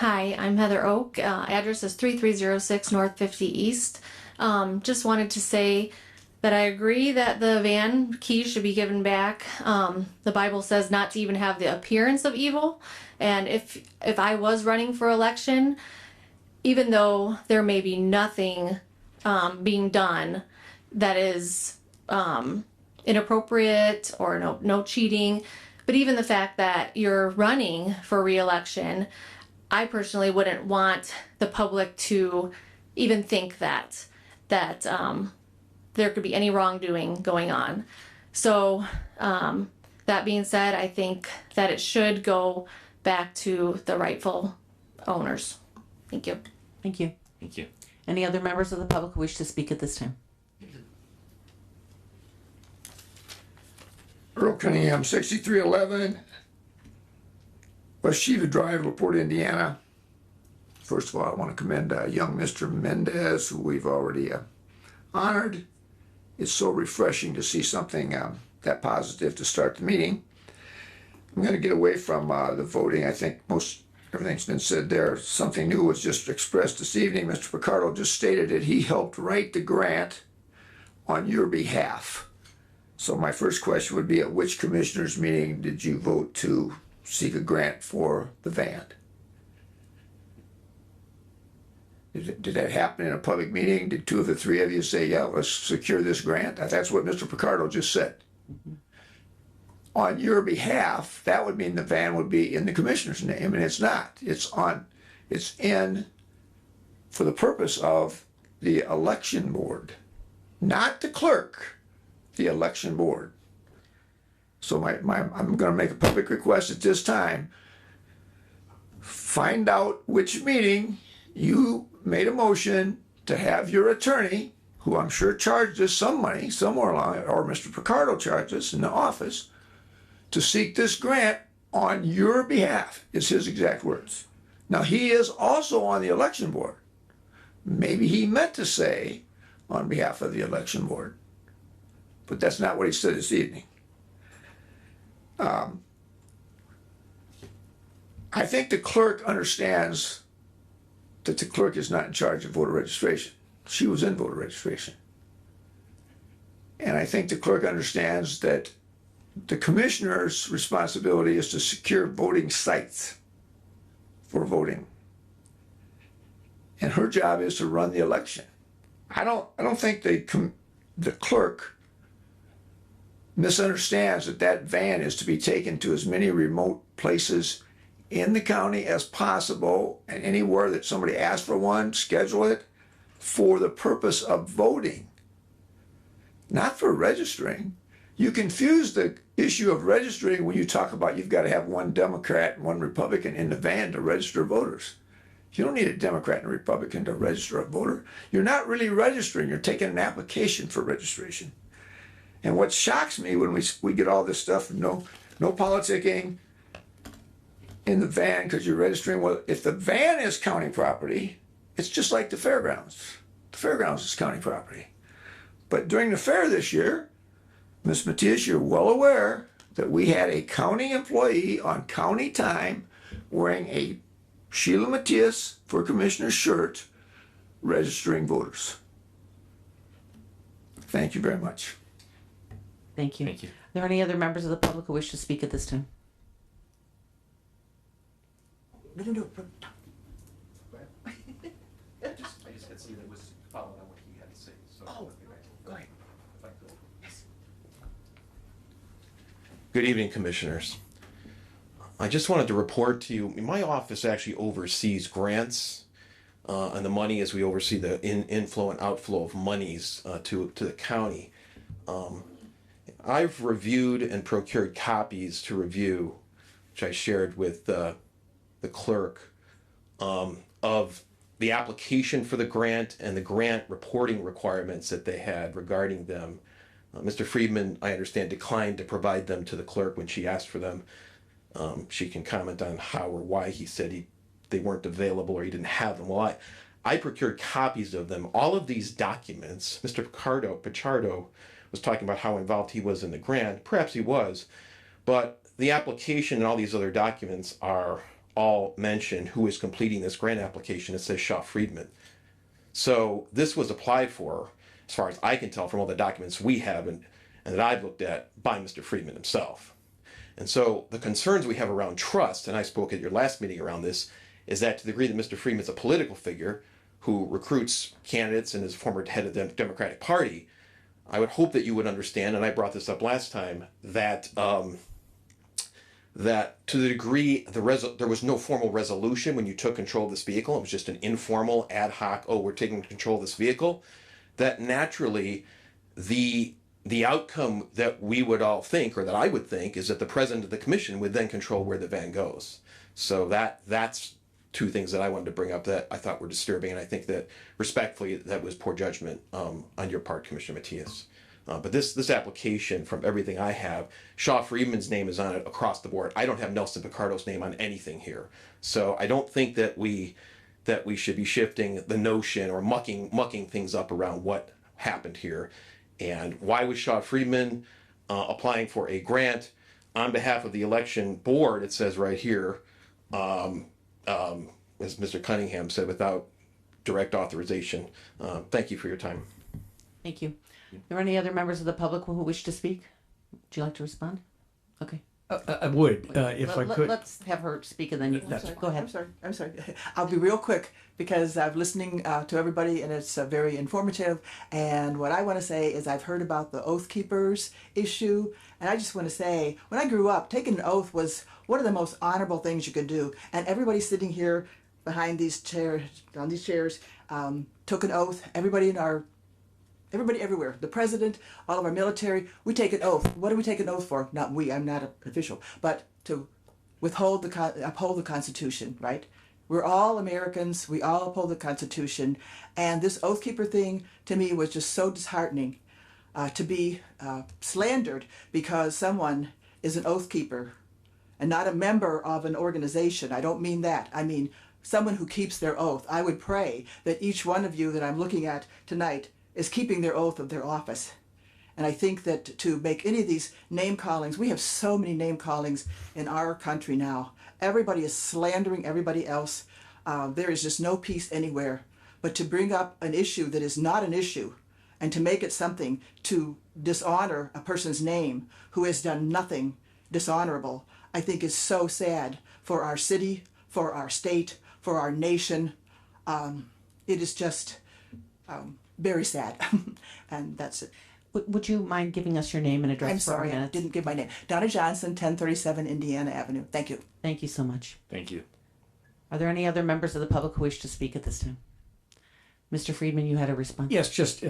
Hi, I'm Heather Oak. Address is 3306 North 50 East. Just wanted to say that I agree that the van keys should be given back. The Bible says not to even have the appearance of evil. And if I was running for election, even though there may be nothing being done that is inappropriate or no cheating, but even the fact that you're running for re-election, I personally wouldn't want the public to even think that there could be any wrongdoing going on. So that being said, I think that it should go back to the rightful owners. Thank you. Thank you. Thank you. Any other members of the public who wish to speak at this time? Earl Cunningham, 6311 West Shiva Drive, LaPorte, Indiana. First of all, I want to commend young Mr. Mendez, who we've already honored. It's so refreshing to see something that positive to start the meeting. I'm going to get away from the voting. I think everything's been said there. Something new was just expressed this evening. Mr. Picardo just stated that he helped write the grant on your behalf. So my first question would be, at which commissioners meeting did you vote to seek a grant for the van? Did that happen in a public meeting? Did two of the three of you say, yeah, let's secure this grant? That's what Mr. Picardo just said. On your behalf, that would mean the van would be in the commissioner's name, and it's not. It's in for the purpose of the election board, not the clerk, the election board. So I'm going to make a public request at this time. Find out which meeting you made a motion to have your attorney, who I'm sure charged us some money somewhere along, or Mr. Picardo charged us in the office, to seek this grant on your behalf, is his exact words. Now, he is also on the election board. Maybe he meant to say on behalf of the election board, but that's not what he said this evening. I think the clerk understands that the clerk is not in charge of voter registration. She was in voter registration. And I think the clerk understands that the commissioner's responsibility is to secure voting sites for voting. And her job is to run the election. I don't think the clerk misunderstands that van is to be taken to as many remote places in the county as possible, and anywhere that somebody asks for one, schedule it for the purpose of voting, not for registering. You confuse the issue of registering when you talk about you've got to have one Democrat and one Republican in the van to register voters. You don't need a Democrat and a Republican to register a voter. You're not really registering, you're taking an application for registration. And what shocks me when we get all this stuff, no politicking in the van because you're registering. Well, if the van is county property, it's just like the fairgrounds. The fairgrounds is county property. But during the fair this year, Ms. Matias, you're well aware that we had a county employee on county time wearing a Sheila Matias for Commissioner's shirt registering voters. Thank you very much. Thank you. Are there any other members of the public who wish to speak at this time? I just had something that was following on what he had to say. So go ahead. Yes. Good evening, commissioners. I just wanted to report to you, my office actually oversees grants and the money as we oversee the inflow and outflow of monies to the county. I've reviewed and procured copies to review, which I shared with the clerk, of the application for the grant and the grant reporting requirements that they had regarding them. Mr. Friedman, I understand, declined to provide them to the clerk when she asked for them. She can comment on how or why he said they weren't available or he didn't have them. Well, I procured copies of them. All of these documents, Mr. Pichardo was talking about how involved he was in the grant. Perhaps he was, but the application and all these other documents are all mention who is completing this grant application. It says Shaw Friedman. So this was applied for, as far as I can tell from all the documents we have and that I've looked at, by Mr. Friedman himself. And so the concerns we have around trust, and I spoke at your last meeting around this, is that to the degree that Mr. Friedman's a political figure who recruits candidates and is former head of the Democratic Party, I would hope that you would understand, and I brought this up last time, that that to the degree there was no formal resolution when you took control of this vehicle, it was just an informal, ad hoc, oh, we're taking control of this vehicle, that naturally the outcome that we would all think, or that I would think, is that the president of the commission would then control where the van goes. So that's two things that I wanted to bring up that I thought were disturbing, and I think that respectfully that was poor judgment on your part, Commissioner Matias. But this application, from everything I have, Shaw Friedman's name is on it across the board. I don't have Nelson Picardo's name on anything here. So I don't think that we should be shifting the notion or mucking things up around what happened here. And why was Shaw Friedman applying for a grant? on behalf of the election board, it says right here, as Mr. Cunningham said, without direct authorization. Thank you for your time. Thank you. Are there any other members of the public who wish to speak? Would you like to respond? Okay. I would, if I could. Let's have her speak and then you can go ahead. I'm sorry. I'll be real quick because I'm listening to everybody and it's very informative. And what I want to say is I've heard about the Oath Keepers issue. And I just want to say, when I grew up, taking an oath was one of the most honorable things you could do. And everybody sitting here behind these chairs, on these chairs, took an oath. Everybody everywhere, the president, all of our military, we take an oath. What do we take an oath for? Not we, I'm not an official, but to uphold the Constitution, right? We're all Americans, we all uphold the Constitution, and this Oath Keeper thing, to me, was just so disheartening to be slandered because someone is an Oath Keeper and not a member of an organization. I don't mean that. I mean someone who keeps their oath. I would pray that each one of you that I'm looking at tonight is keeping their oath of their office. And I think that to make any of these name callings, we have so many name callings in our country now. Everybody is slandering everybody else. There is just no peace anywhere. But to bring up an issue that is not an issue and to make it something to dishonor a person's name who has done nothing dishonorable, I think is so sad for our city, for our state, for our nation. It is just very sad. And that's it. Would you mind giving us your name and address? I'm sorry, I didn't give my name. Donna Johnson, 1037 Indiana Avenue. Thank you. Thank you so much. Thank you. Are there any other members of the public who wish to speak at this time? Mr. Friedman, you had a response? Yes, just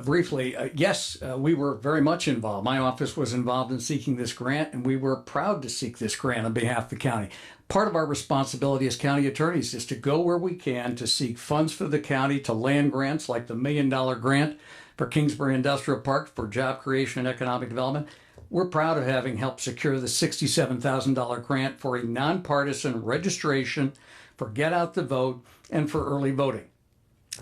briefly. Yes, we were very much involved. My office was involved in seeking this grant, and we were proud to seek this grant on behalf of the county. Part of our responsibility as county attorneys is to go where we can to seek funds for the county to land grants like the $1 million grant for Kingsbury Industrial Park for job creation and economic development. We're proud of having helped secure the $67,000 grant for a nonpartisan registration for Get Out the Vote and for early voting.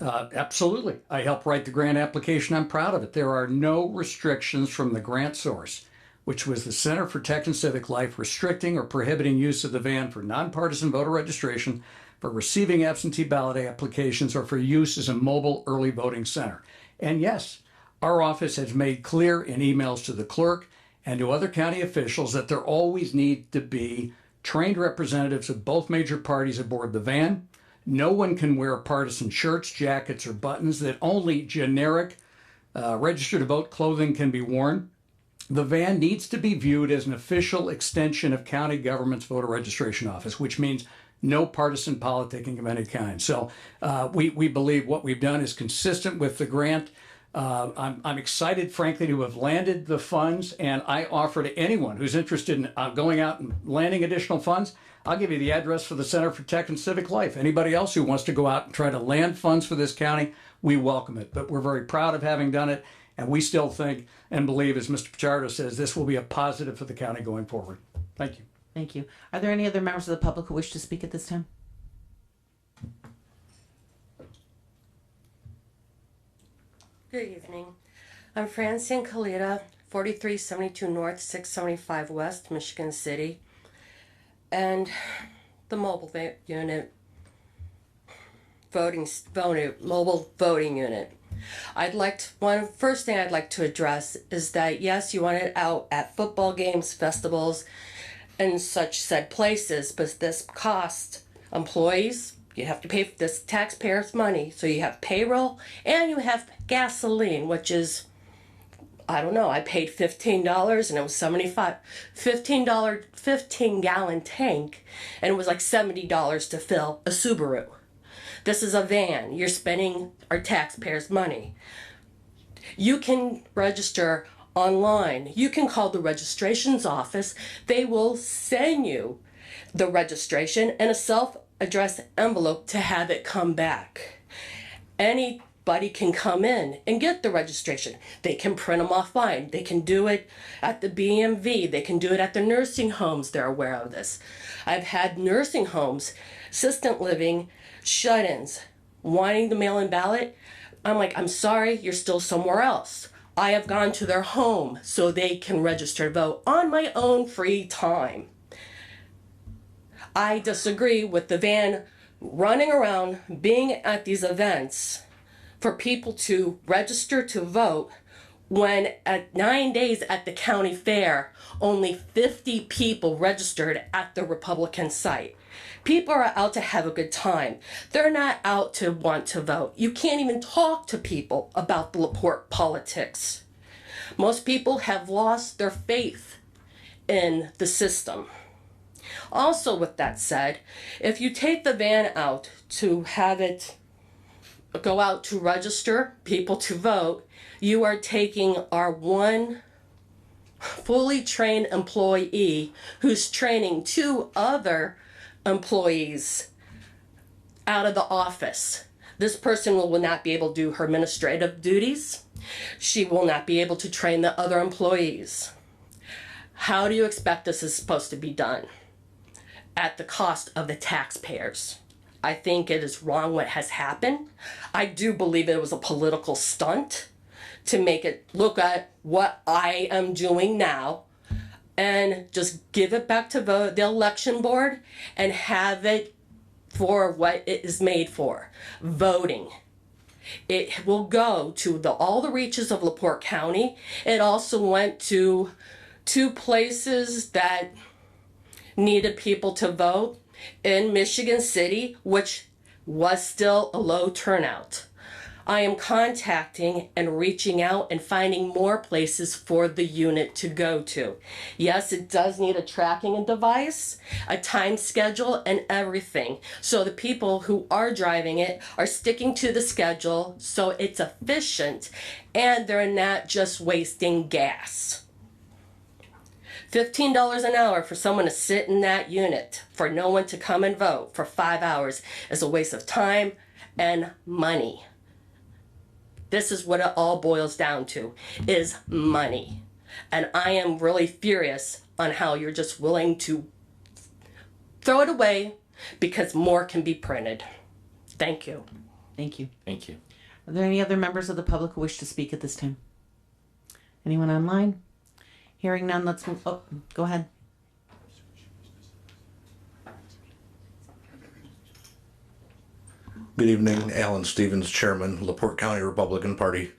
Absolutely. I helped write the grant application. I'm proud of it. There are no restrictions from the grant source, which was the Center for Tech and Civic Life, restricting or prohibiting use of the van for nonpartisan voter registration, for receiving absentee ballot applications, or for use as a mobile early voting center. And yes, our office has made clear in emails to the clerk and to other county officials that there always need to be trained representatives of both major parties aboard the van. No one can wear partisan shirts, jackets, or buttons, that only generic register to vote clothing can be worn. The van needs to be viewed as an official extension of county government's voter registration office, which means no partisan politicking of any kind. So we believe what we've done is consistent with the grant. I'm excited, frankly, to have landed the funds, and I offer to anyone who's interested in going out and landing additional funds, I'll give you the address for the Center for Tech and Civic Life. Anybody else who wants to go out and try to land funds for this county, we welcome it. But we're very proud of having done it, and we still think and believe, as Mr. Pichardo says, this will be a positive for the county going forward. Thank you. Thank you. Are there any other members of the public who wish to speak at this time? Good evening. I'm Francine Kalita, 4372 North, 675 West, Michigan City. And the mobile unit, mobile voting unit. First thing I'd like to address is that yes, you want it out at football games, festivals, and such said places, but this costs employees. You have to pay for this taxpayers' money. So you have payroll and you have gasoline, which is, I don't know, I paid $15 and it was $75, $15 tank, and it was like $70 to fill a Subaru. This is a van. You're spending our taxpayers' money. You can register online. You can call the registrations office. They will send you the registration and a self-addressed envelope to have it come back. Anybody can come in and get the registration. They can print them offline. They can do it at the BMV. They can do it at the nursing homes. They're aware of this. I've had nursing homes, assisted living, shut-ins, wanting the mail-in ballot. I'm like, I'm sorry, you're still somewhere else. I have gone to their home so they can register to vote on my own free time. I disagree with the van running around, being at these events for people to register to vote when at 9 days at the county fair, only 50 people registered at the Republican site. People are out to have a good time. They're not out to want to vote. You can't even talk to people about the LaPorte politics. Most people have lost their faith in the system. Also, with that said, if you take the van out to have it go out to register people to vote, you are taking our one fully trained employee who's training 2 other employees out of the office. This person will not be able to do her administrative duties. She will not be able to train the other employees. How do you expect this is supposed to be done? At the cost of the taxpayers. I think it is wrong what has happened. I do believe it was a political stunt to make it look at what I am doing now and just give it back to the election board and have it for what it is made for, voting. It will go to all the reaches of LaPorte County. It also went to 2 places that needed people to vote in Michigan City, which was still a low turnout. I am contacting and reaching out and finding more places for the unit to go to. Yes, it does need a tracking device, a time schedule, and everything. So the people who are driving it are sticking to the schedule so it's efficient and they're not just wasting gas. $15 an hour for someone to sit in that unit for no one to come and vote for 5 hours is a waste of time and money. This is what it all boils down to, is money. And I am really furious on how you're just willing to throw it away because more can be printed. Thank you. Thank you. Thank you. Are there any other members of the public who wish to speak at this time? Anyone online? Hearing none, let's move. Oh, go ahead. Good evening, Alan Stevens, Chairman, LaPorte County Republican Party.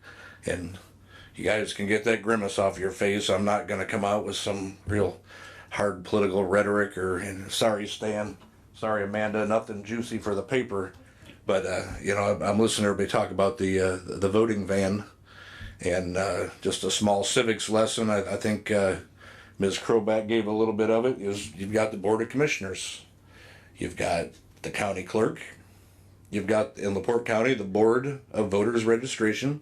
And you guys can get that grimace off your face. I'm not going to come out with some real hard political rhetoric and sorry, Stan, sorry, Amanda, nothing juicy for the paper. But, I'm listening to everybody talk about the voting van. And just a small civics lesson, I think Ms. Kroback gave a little bit of it, is you've got the Board of Commissioners. You've got the county clerk. You've got, in LaPorte County, the Board of Voters Registration.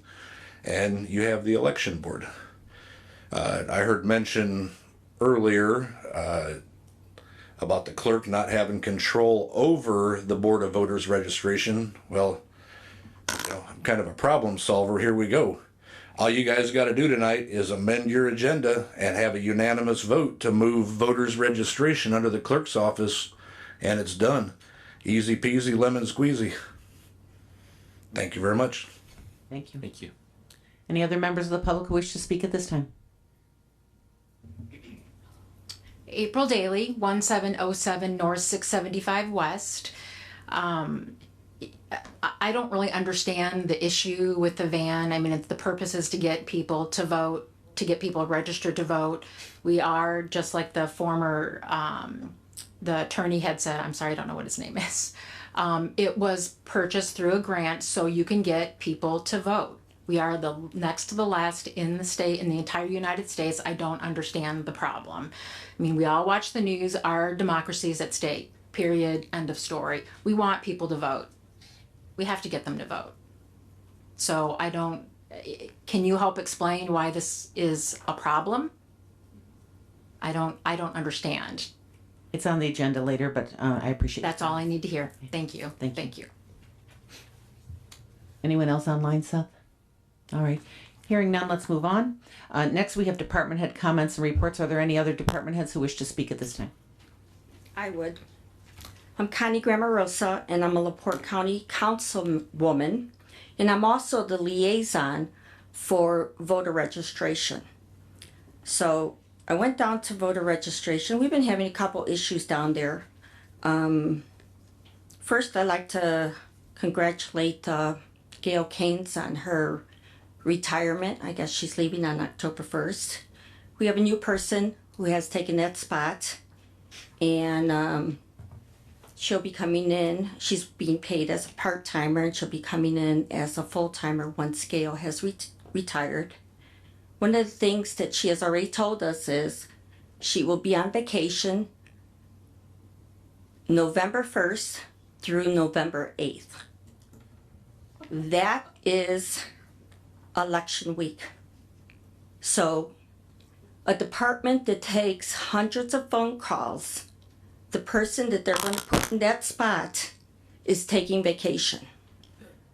And you have the Election Board. I heard mention earlier about the clerk not having control over the Board of Voters Registration. Well, I'm kind of a problem solver. Here we go. All you guys got to do tonight is amend your agenda and have a unanimous vote to move voters registration under the clerk's office, and it's done. Easy peasy, lemon squeezy. Thank you very much. Thank you. Thank you. Any other members of the public who wish to speak at this time? April Daly, 1707 North 675 West. I don't really understand the issue with the van. I mean, the purpose is to get people to vote, to get people registered to vote. We are, just like the former, the attorney had said, I'm sorry, I don't know what his name is. It was purchased through a grant so you can get people to vote. We are the next to the last in the state, in the entire United States. I don't understand the problem. I mean, we all watch the news. Our democracy is at stake, period, end of story. We want people to vote. We have to get them to vote. So can you help explain why this is a problem? I don't understand. It's on the agenda later, but I appreciate it. That's all I need to hear. Thank you. Thank you. Anyone else online, Seth? All right. Hearing none, let's move on. Next, we have department head comments and reports. Are there any other department heads who wish to speak at this time? I would. I'm Connie Grammarosa, and I'm a LaPorte County Councilwoman, and I'm also the liaison for voter registration. So I went down to voter registration. We've been having a couple issues down there. First, I'd like to congratulate Gail Keynes on her retirement. I guess she's leaving on October 1st. We have a new person who has taken that spot, and she'll be coming in. She's being paid as a part-timer, and she'll be coming in as a full-timer once Gail has retired. One of the things that she has already told us is she will be on vacation November 1st through November 8th. That is election week. So a department that takes hundreds of phone calls, the person that they're going to put in that spot is taking vacation.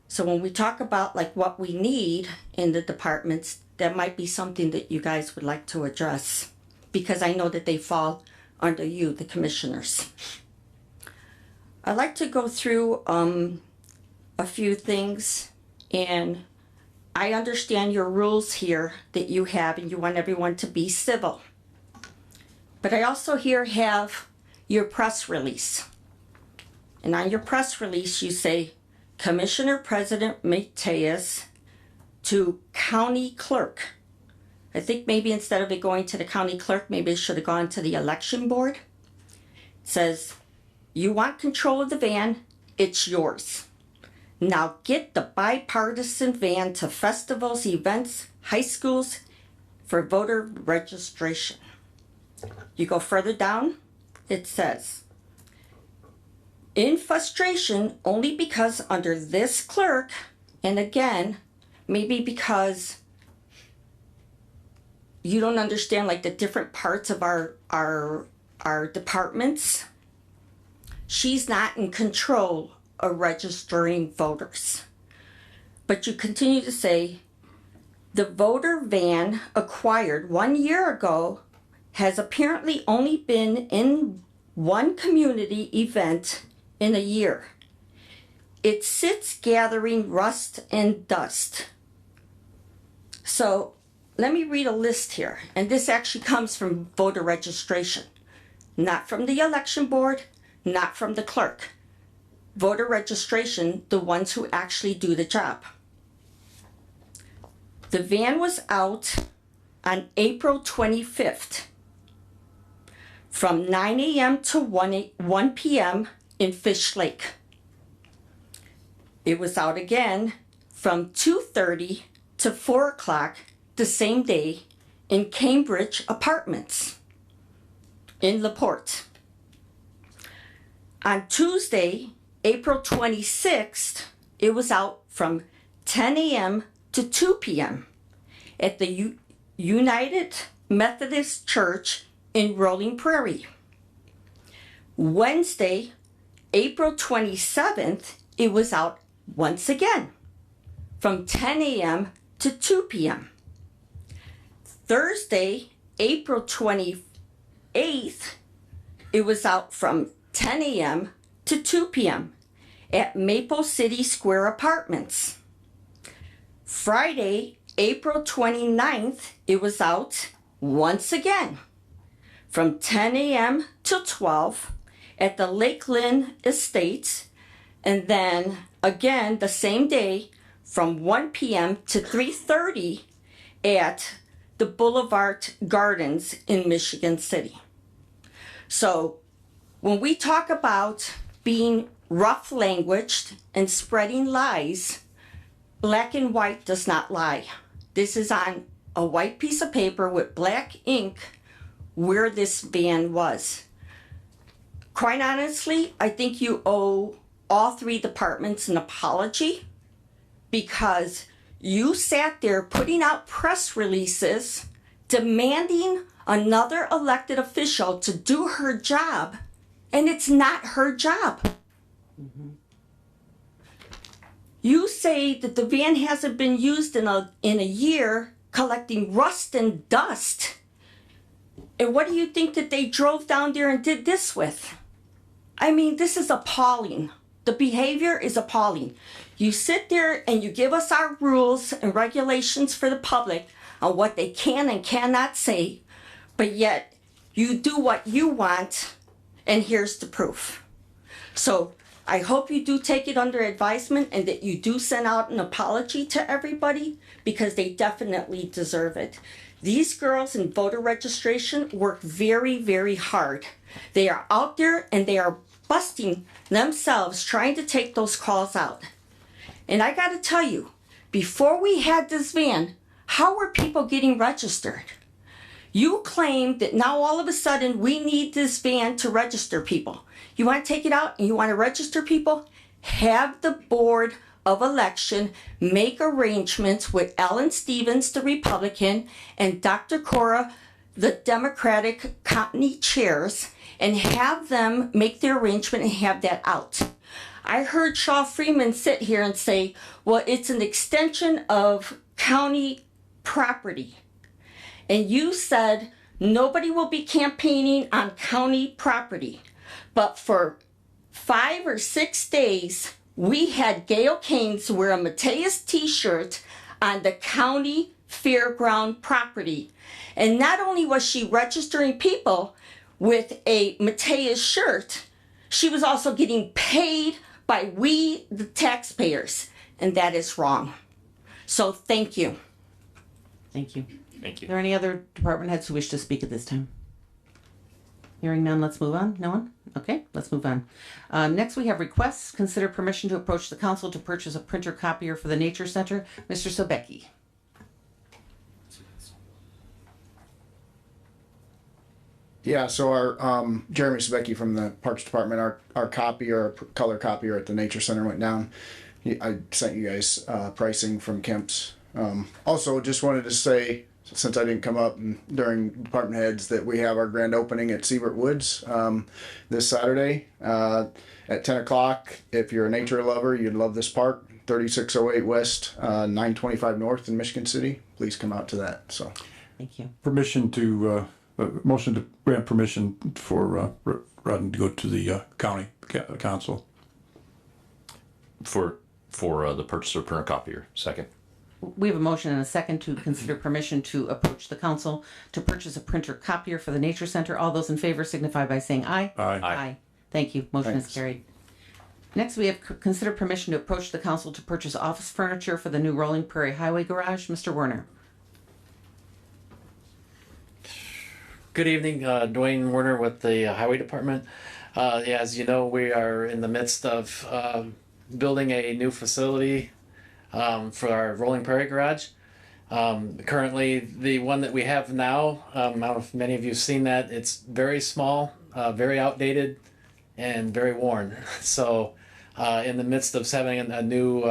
So when we talk about like what we need in the departments, that might be something that you guys would like to address, because I know that they fall under you, the commissioners. I'd like to go through a few things, and I understand your rules here that you have, and you want everyone to be civil. But I also here have your press release. And on your press release, you say, Commissioner President Mateus to County Clerk. I think maybe instead of it going to the County Clerk, maybe it should have gone to the Election Board. It says, you want control of the van, it's yours. Now get the bipartisan van to festivals, events, high schools for voter registration. You go further down, it says, in frustration only because under this clerk, and again, maybe because you don't understand like the different parts of our departments, she's not in control of registering voters. But you continue to say, the voter van acquired 1 year ago has apparently only been in one community event in a year. It sits gathering rust and dust. So let me read a list here. And this actually comes from voter registration, not from the election board, not from the clerk. Voter registration, the ones who actually do the job. The van was out on April 25th from 9 a.m. to 1 p.m. in Fish Lake. It was out again from 2:30 to 4 o'clock the same day in Cambridge Apartments in LaPorte. On Tuesday, April 26th, it was out from 10 a.m. to 2 p.m. at the United Methodist Church in Rolling Prairie. Wednesday, April 27th, it was out once again from 10 a.m. to 2 p.m. Thursday, April 28th, it was out from 10 a.m. to 2 p.m. at Maple City Square Apartments. Friday, April 29th, it was out once again from 10 a.m. to 12 at the Lakeland Estates, and then again the same day from 1 p.m. to 3:30 at the Boulevard Gardens in Michigan City. So when we talk about being rough languaged and spreading lies, black and white does not lie. This is on a white piece of paper with black ink where this van was. Quite honestly, I think you owe all three departments an apology, because you sat there putting out press releases demanding another elected official to do her job, and it's not her job. Mm-hmm. You say that the van hasn't been used in a year, collecting rust and dust. And what do you think that they drove down there and did this with? I mean, this is appalling. The behavior is appalling. You sit there and you give us our rules and regulations for the public on what they can and cannot say, but yet you do what you want, and here's the proof. So I hope you do take it under advisement and that you do send out an apology to everybody, because they definitely deserve it. These girls in voter registration work very, very hard. They are out there and they are busting themselves trying to take those calls out. And I gotta tell you, before we had this van, how were people getting registered? You claim that now all of a sudden we need this van to register people. You want to take it out and you want to register people? Have the Board of Election make arrangements with Ellen Stevens, the Republican, and Dr. Cora, the Democratic company chairs, and have them make the arrangement and have that out. I heard Shaw Freeman sit here and say, well, it's an extension of county property. And you said nobody will be campaigning on county property. But for 5 or 6 days, we had Gail Keynes wear a Mateus t-shirt on the county fairground property. And not only was she registering people with a Mateus shirt, she was also getting paid by we, the taxpayers. And that is wrong. So thank you. Thank you. Thank you. Are there any other department heads who wish to speak at this time? Hearing none, let's move on. No one? Okay, let's move on. Next, we have requests. Consider permission to approach the council to purchase a printer copier for the Nature Center. Mr. Sobecki. Yeah, so our Jeremy Sebecki from the Parks Department, our copier, color copier at the Nature Center went down. I sent you guys pricing from Kemp's. Also, just wanted to say, since I didn't come up during department heads, that we have our grand opening at Siebert Woods this Saturday at 10 o'clock. If you're a nature lover, you'd love this park. 3608 West, 925 North in Michigan City. Please come out to that. So, thank you. Permission to motion to grant permission for Rodden to go to the county council for the purchase of printer copier. Second. We have a motion and a second to consider permission to approach the council to purchase a printer copier for the Nature Center. All those in favor signify by saying aye. Aye. Aye. Thank you. Motion is carried. Next, we have consider permission to approach the council to purchase office furniture for the new Rolling Prairie Highway Garage. Mr. Werner. Good evening, Dwayne Werner with the Highway Department. As you know, we are in the midst of building a new facility for our Rolling Prairie Garage. Currently, the one that we have now, I don't know if many of you have seen that, it's very small, very outdated, and very worn. So in the midst of having a new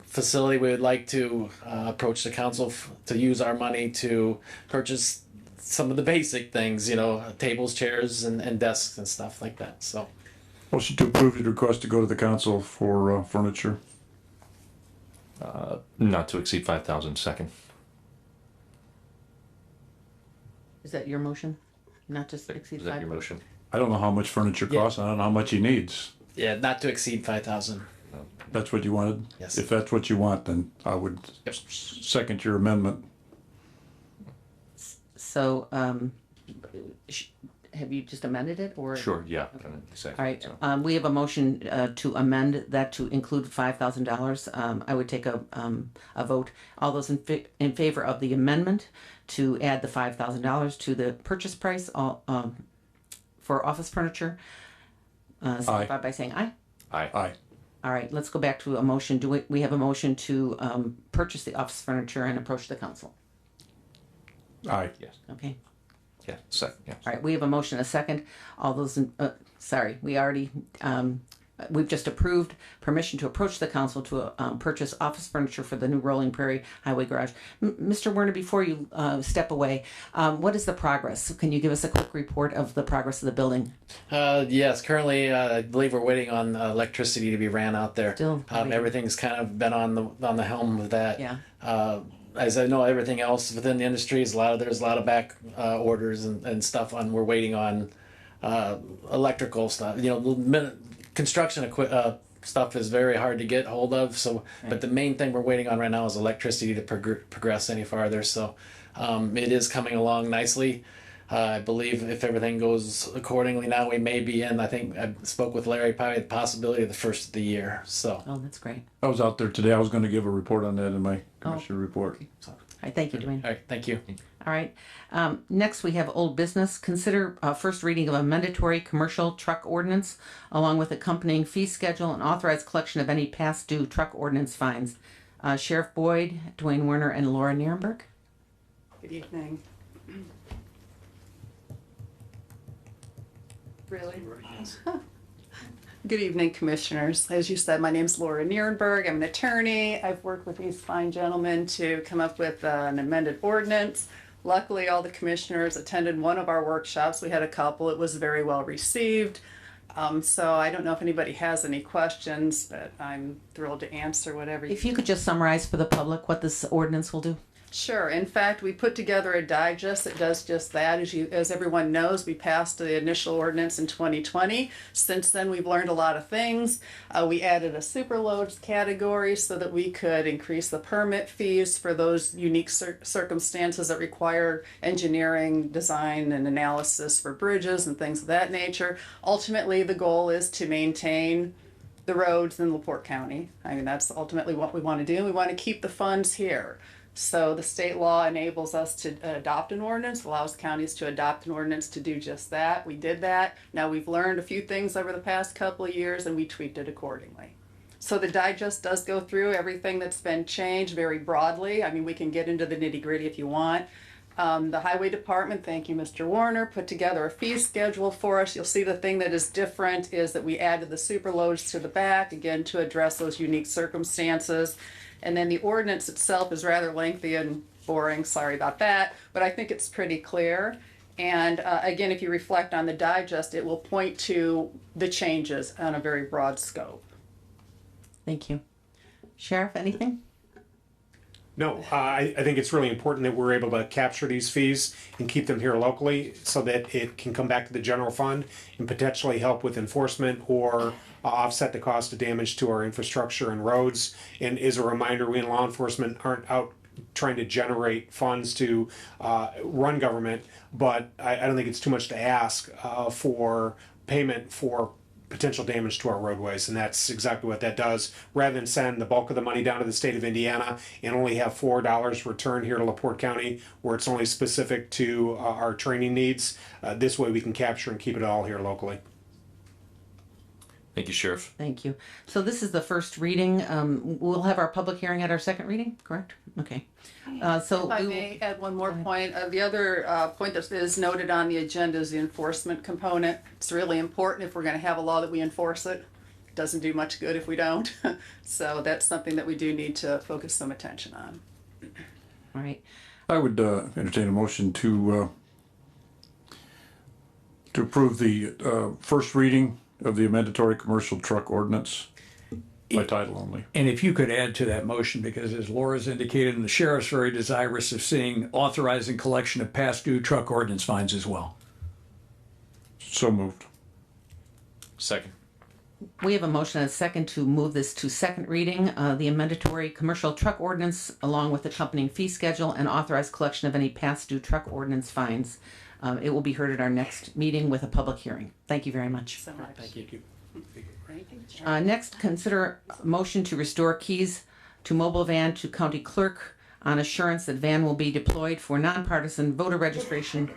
facility, we would like to approach the council to use our money to purchase some of the basic things, tables, chairs, and desks and stuff like that. So, motion to approve the request to go to the council for furniture. Not to exceed 5,000. Second. Is that your motion? Not to exceed 5? Is that your motion? I don't know how much furniture costs. I don't know how much he needs. yeah, not to exceed 5,000. That's what you wanted? Yes. If that's what you want, then I would second your amendment. So, have you just amended it or? Sure, yeah. Okay. Second, All right, so. we have a motion to amend that to include $5,000. I would take a vote. All those in favor of the amendment to add the $5,000 to the purchase price for office furniture, signify by saying aye. Aye. Aye. All right, let's go back to a motion. Do we have a motion to purchase the office furniture and approach the council? Aye. Yes. Okay. Yeah. Second. Yeah. All right, we have a motion, a second. All those in, we already, we've just approved permission to approach the council to purchase office furniture for the new Rolling Prairie Highway Garage. Mr. Werner, before you step away, what is the progress? Can you give us a quick report of the progress of the building? Yes, currently I believe we're waiting on electricity to be ran out there. Still waiting. Everything's kind of been on the helm of that. Yeah. As I know, everything else within the industry is there's a lot of back orders and stuff on. We're waiting on electrical stuff. Construction stuff is very hard to get hold of. So, but the main thing we're waiting on right now is electricity to progress any farther. So, it is coming along nicely. I believe if everything goes accordingly now, we may be in, I think I spoke with Larry, probably the possibility of the first of the year. So, Oh, that's great. I was out there today. I was gonna give a report on that in my commissioner report. All right, thank you, Dwayne. all right, thank you. All right. Next, we have old business. Consider first reading of a mandatory commercial truck ordinance, along with accompanying fee schedule and authorized collection of any past due truck ordinance fines. Sheriff Boyd, Dwayne Werner, and Laura Nierenberg. Good evening. Really? Good evening, commissioners. As you said, my name's Laura Nierenberg. I'm an attorney. I've worked with these fine gentlemen to come up with an amended ordinance. Luckily, all the commissioners attended one of our workshops. We had a couple. It was very well received. So I don't know if anybody has any questions, but I'm thrilled to answer whatever. If you could just summarize for the public what this ordinance will do. Sure. In fact, we put together a digest that does just that. As everyone knows, we passed the initial ordinance in 2020. Since then, we've learned a lot of things. We added a superloads category so that we could increase the permit fees for those unique circumstances that require engineering, design, and analysis for bridges and things of that nature. Ultimately, the goal is to maintain the roads in LaPorte County. I mean, that's ultimately what we want to do. We want to keep the funds here. So the state law enables us to adopt an ordinance, allows counties to adopt an ordinance to do just that. We did that. Now we've learned a few things over the past couple of years and we tweaked it accordingly. So the digest does go through everything that's been changed very broadly. I mean, we can get into the nitty gritty if you want. The Highway Department, thank you, Mr. Warner, put together a fee schedule for us. You'll see the thing that is different is that we added the superloads to the back, again, to address those unique circumstances. And then the ordinance itself is rather lengthy and boring, sorry about that, but I think it's pretty clear. And again, if you reflect on the digest, it will point to the changes on a very broad scope. Thank you. Sheriff, anything? No, I think it's really important that we're able to capture these fees and keep them here locally so that it can come back to the general fund and potentially help with enforcement or offset the cost of damage to our infrastructure and roads. And as a reminder, we in law enforcement aren't out trying to generate funds to run government, but I don't think it's too much to ask for payment for potential damage to our roadways, and that's exactly what that does. Rather than send the bulk of the money down to the state of Indiana and only have $4 returned here to LaPorte County, where it's only specific to our training needs, this way we can capture and keep it all here locally. Thank you, Sheriff. Thank you. So this is the first reading. We'll have our public hearing at our second reading, correct? Okay. So If I may add one more point. The other point that is noted on the agenda is the enforcement component. It's really important if we're going to have a law that we enforce it. It doesn't do much good if we don't. So that's something that we do need to focus some attention on. All right. I would entertain a motion to approve the first reading of the mandatory commercial truck ordinance by title only. And if you could add to that motion, because as Laura's indicated, and the sheriff's very desirous of seeing authorizing collection of past due truck ordinance fines as well. So moved. Second. We have a motion and a second to move this to second reading, the mandatory commercial truck ordinance, along with accompanying fee schedule and authorized collection of any past due truck ordinance fines. It will be heard at our next meeting with a public hearing. Thank you very much. So much. Thank you. Next, consider a motion to restore keys to mobile van to county clerk on assurance that van will be deployed for nonpartisan voter registration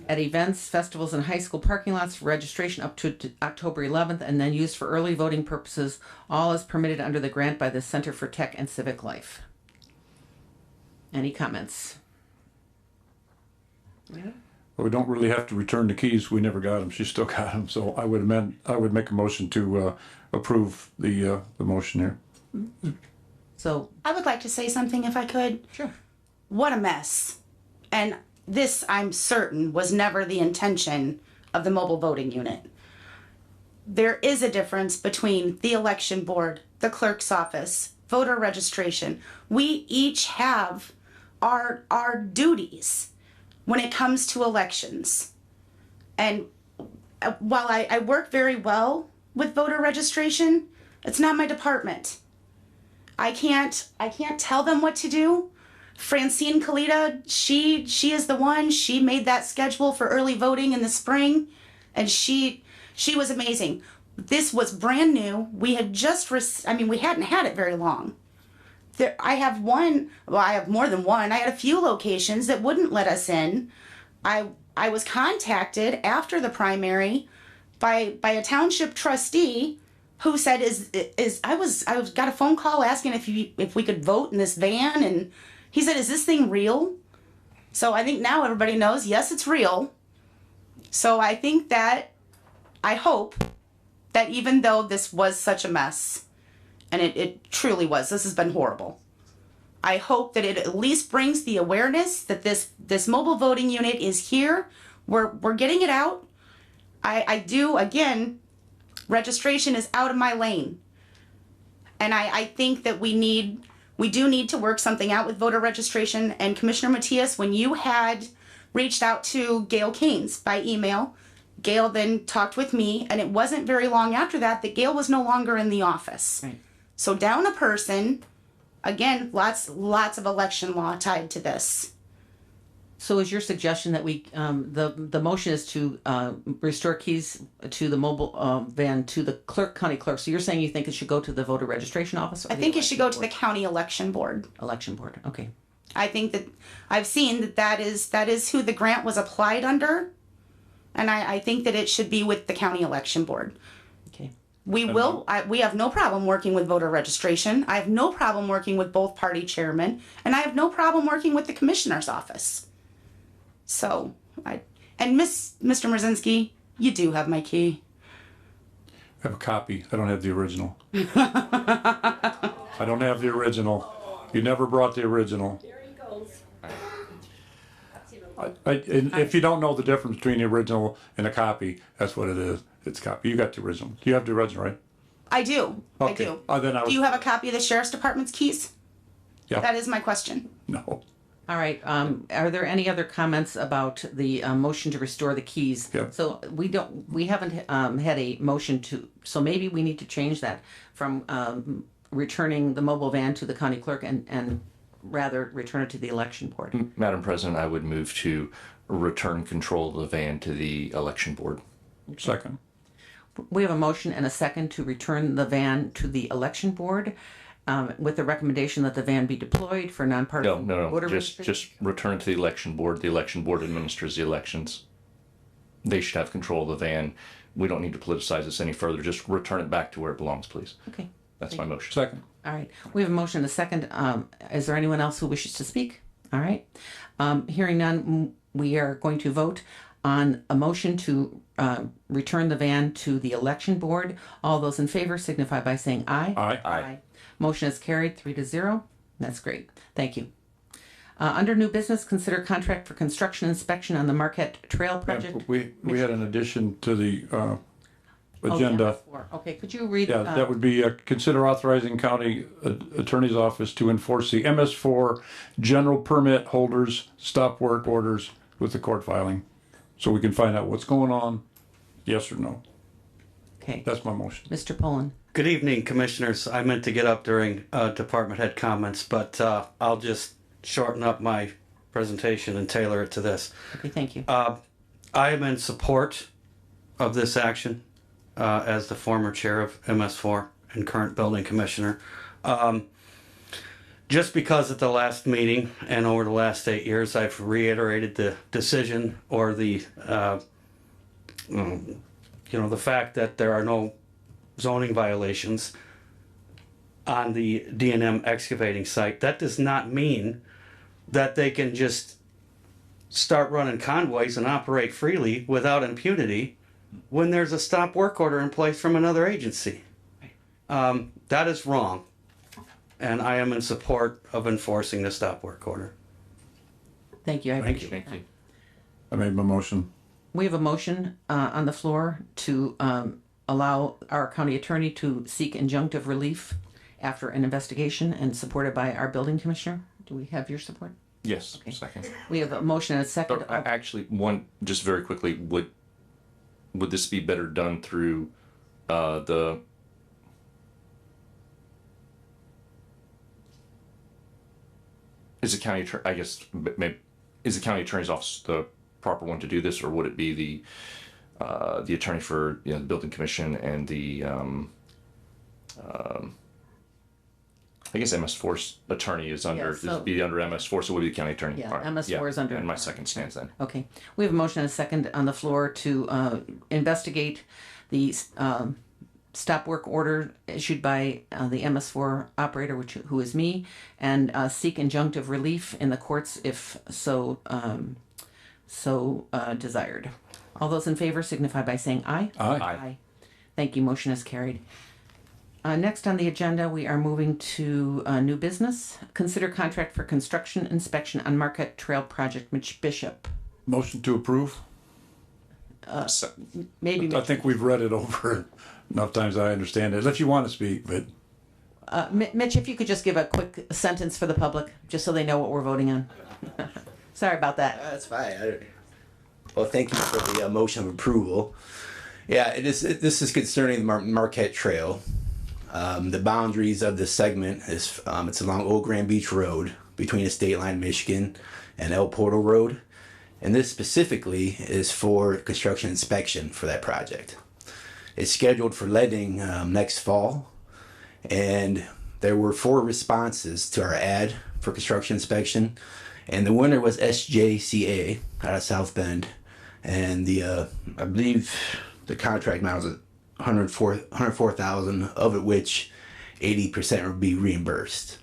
at events, festivals, and high school parking lots for registration up to October 11th, and then used for early voting purposes, all as permitted under the grant by the Center for Tech and Civic Life. Any comments? Well, we don't really have to return the keys. We never got them. She still got them. So I would make a motion to approve the motion here. So I would like to say something if I could. Sure. What a mess. And this, I'm certain, was never the intention of the mobile voting unit. There is a difference between the election board, the clerk's office, voter registration. We each have our duties when it comes to elections. And while I work very well with voter registration, It's not my department. I can't tell them what to do. Francine Kalita, she is the one. She made that schedule for early voting in the spring, and she was amazing. This was brand new. We had just we hadn't had it very long. I have more than one. I had a few locations that wouldn't let us in. I was contacted after the primary by a township trustee who said I got a phone call asking if we could vote in this van, and he said, "Is this thing real?" So I think now everybody knows, yes, it's real. So I think that I hope that even though this was such a mess, and it truly was, this has been horrible. I hope that it at least brings the awareness that this mobile voting unit is here. We're getting it out. I do, again, registration is out of my lane. And I think that we do need to work something out with voter registration. And Commissioner Matias, when you had reached out to Gail Keynes by email, Gail then talked with me, and it wasn't very long after that Gail was no longer in the office. Right. So down a person, again, lots of election law tied to this. So is your suggestion that we, the motion is to restore keys to the mobile van to the county clerk? So you're saying you think it should go to the voter registration office? I think it should go to the county election board. Election board, okay. I think that I've seen that is who the grant was applied under. And I think that it should be with the county election board. Okay. We have no problem working with voter registration. I have no problem working with both party chairmen, and I have no problem working with the commissioner's office. So, Mr. Mrzinski, you do have my key. I have a copy. I don't have the original. I don't have the original. You never brought the original. There he goes. And if you don't know the difference between the original and a copy, that's what it is. It's a copy. You got the original. You have the original, right? I do. Okay. I do. Then Do you have a copy of the sheriff's department's keys? Yeah. That is my question. No. All right, are there any other comments about the motion to restore the keys? Yeah. So we haven't had a motion so maybe we need to change that from returning the mobile van to the county clerk and rather return it to the election board. Madam President, I would move to return control of the van to the election board. Second. We have a motion and a second to return the van to the election board with the recommendation that the van be deployed for nonpartisan voter registration. Just return to the election board. The election board administers the elections. They should have control of the van. We don't need to politicize this any further. Just return it back to where it belongs, please. Okay. That's my motion. Second. All right. We have a motion and a second. Is there anyone else who wishes to speak? All right. Hearing none, we are going to vote on a motion to return the van to the election board. All those in favor signify by saying aye. Aye. Aye. Motion is carried 3-0. That's great. Thank you. Under new business, consider contract for construction inspection on the Marquette Trail project. Yeah, we had an addition to the Oh, agenda. yeah, okay, could you read? Yeah, that would be consider authorizing county attorney's office to enforce the MS4 general permit holders stop work orders with the court filing, so we can find out what's going on, yes or no. Okay. That's my motion. Mr. Pullen. Good evening, commissioners. I meant to get up during department head comments, but I'll just shorten up my presentation and tailor it to this. Okay, thank you. I am in support of this action as the former chair of MS4 and current building commissioner. Just because at the last meeting and over the last 8 years, I've reiterated the decision or the fact that there are no zoning violations on the D&M excavating site. That does not mean that they can just start running convoys and operate freely without impunity when there's a stop work order in place from another agency. That is wrong, and I am in support of enforcing the stop work order. Thank you. I appreciate that. I made my motion. We have a motion on the floor to allow our county attorney to seek injunctive relief after an investigation and supported by our building commissioner. Do we have your support? Yes. Okay. Second. We have a motion and a second. Actually, just very quickly, would this be better done through the Is the county, I guess, is the county attorney's office the proper one to do this, or would it be the attorney for the building commission and the I guess MS4's attorney is under, be under MS4, so it would be the county attorney. Yeah, All right. MS4 is under. And my second stands then. Okay, we have a motion and a second on the floor to investigate the stop work order issued by the MS4 operator, who is me, and seek injunctive relief in the courts if so desired. All those in favor signify by saying aye. Aye. Thank you. Motion is carried. Next on the agenda, we are moving to new business. Consider contract for construction inspection on Marquette Trail Project. Mitch Bishop. Motion to approve? Maybe. I think we've read it over enough times. I understand it. Unless you want to speak, but. Mitch, if you could just give a quick sentence for the public, just so they know what we're voting on. Sorry about that. That's fine. Well, thank you for the motion of approval. Yeah, this is concerning the Marquette Trail. The boundaries of this segment is it's along Old Grand Beach Road between the state line Michigan and LaPorte Road, and this specifically is for construction inspection for that project. It's scheduled for letting next fall, and there were 4 responses to our ad for construction inspection, and the winner was SJCA out of South Bend, and the I believe the contract amount was $104,000, of it which 80% would be reimbursed.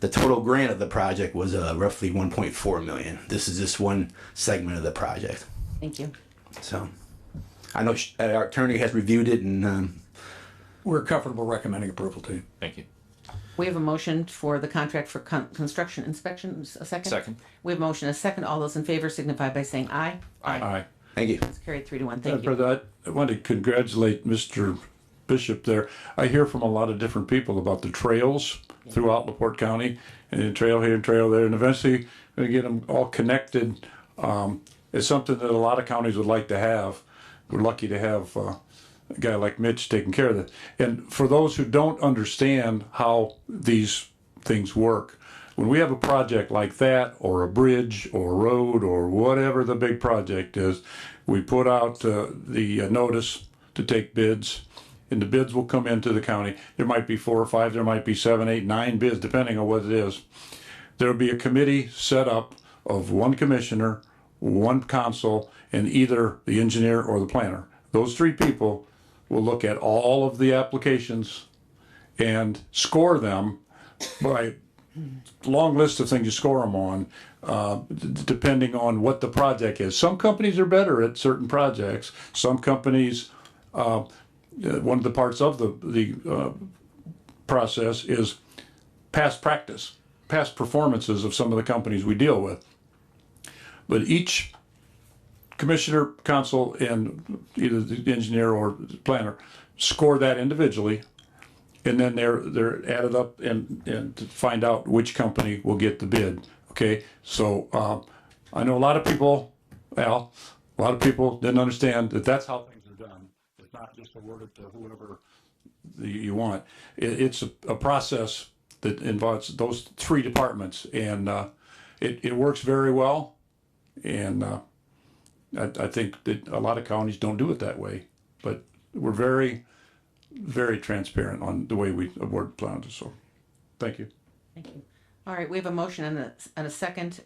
The total grant of the project was roughly $1.4 million. This is just one segment of the project. Thank you. So, I know our attorney has reviewed it, and we're comfortable recommending approval to you. Thank you. We have a motion for the contract for construction inspection. A second. Second. We have a motion and a second. All those in favor signify by saying aye. Aye. Thank you. It's carried 3-1. Thank you. I want to congratulate Mr. Bishop there. I hear from a lot of different people about the trails throughout LaPorte County, and a trail here and trail there, and eventually we're going to get them all connected. It's something that a lot of counties would like to have. We're lucky to have a guy like Mitch taking care of that. And for those who don't understand how these things work, when we have a project like that, or a bridge, or a road, or whatever the big project is, we put out the notice to take bids, and the bids will come into the county. There might be 4 or 5, there might be 7, 8, 9 bids, depending on what it is. There'll be a committee set up of 1 commissioner, 1 council, and either the engineer or the planner. Those 3 people will look at all of the applications and score them by long list of things you score them on, depending on what the project is. Some companies are better at certain projects. Some companies, one of the parts of the process is past practice, past performances of some of the companies we deal with. But each commissioner, council, and either the engineer or the planner score that individually, and then they're added up and to find out which company will get the bid. Okay, so I know a lot of people, Al, a lot of people didn't understand that that's how things are done. It's not just awarded to whoever you want. It's a process that involves those 3 departments, and it works very well. And I think that a lot of counties don't do it that way, but we're very, very transparent on the way we award plans. So, thank you. Thank you. All right, we have a motion and a second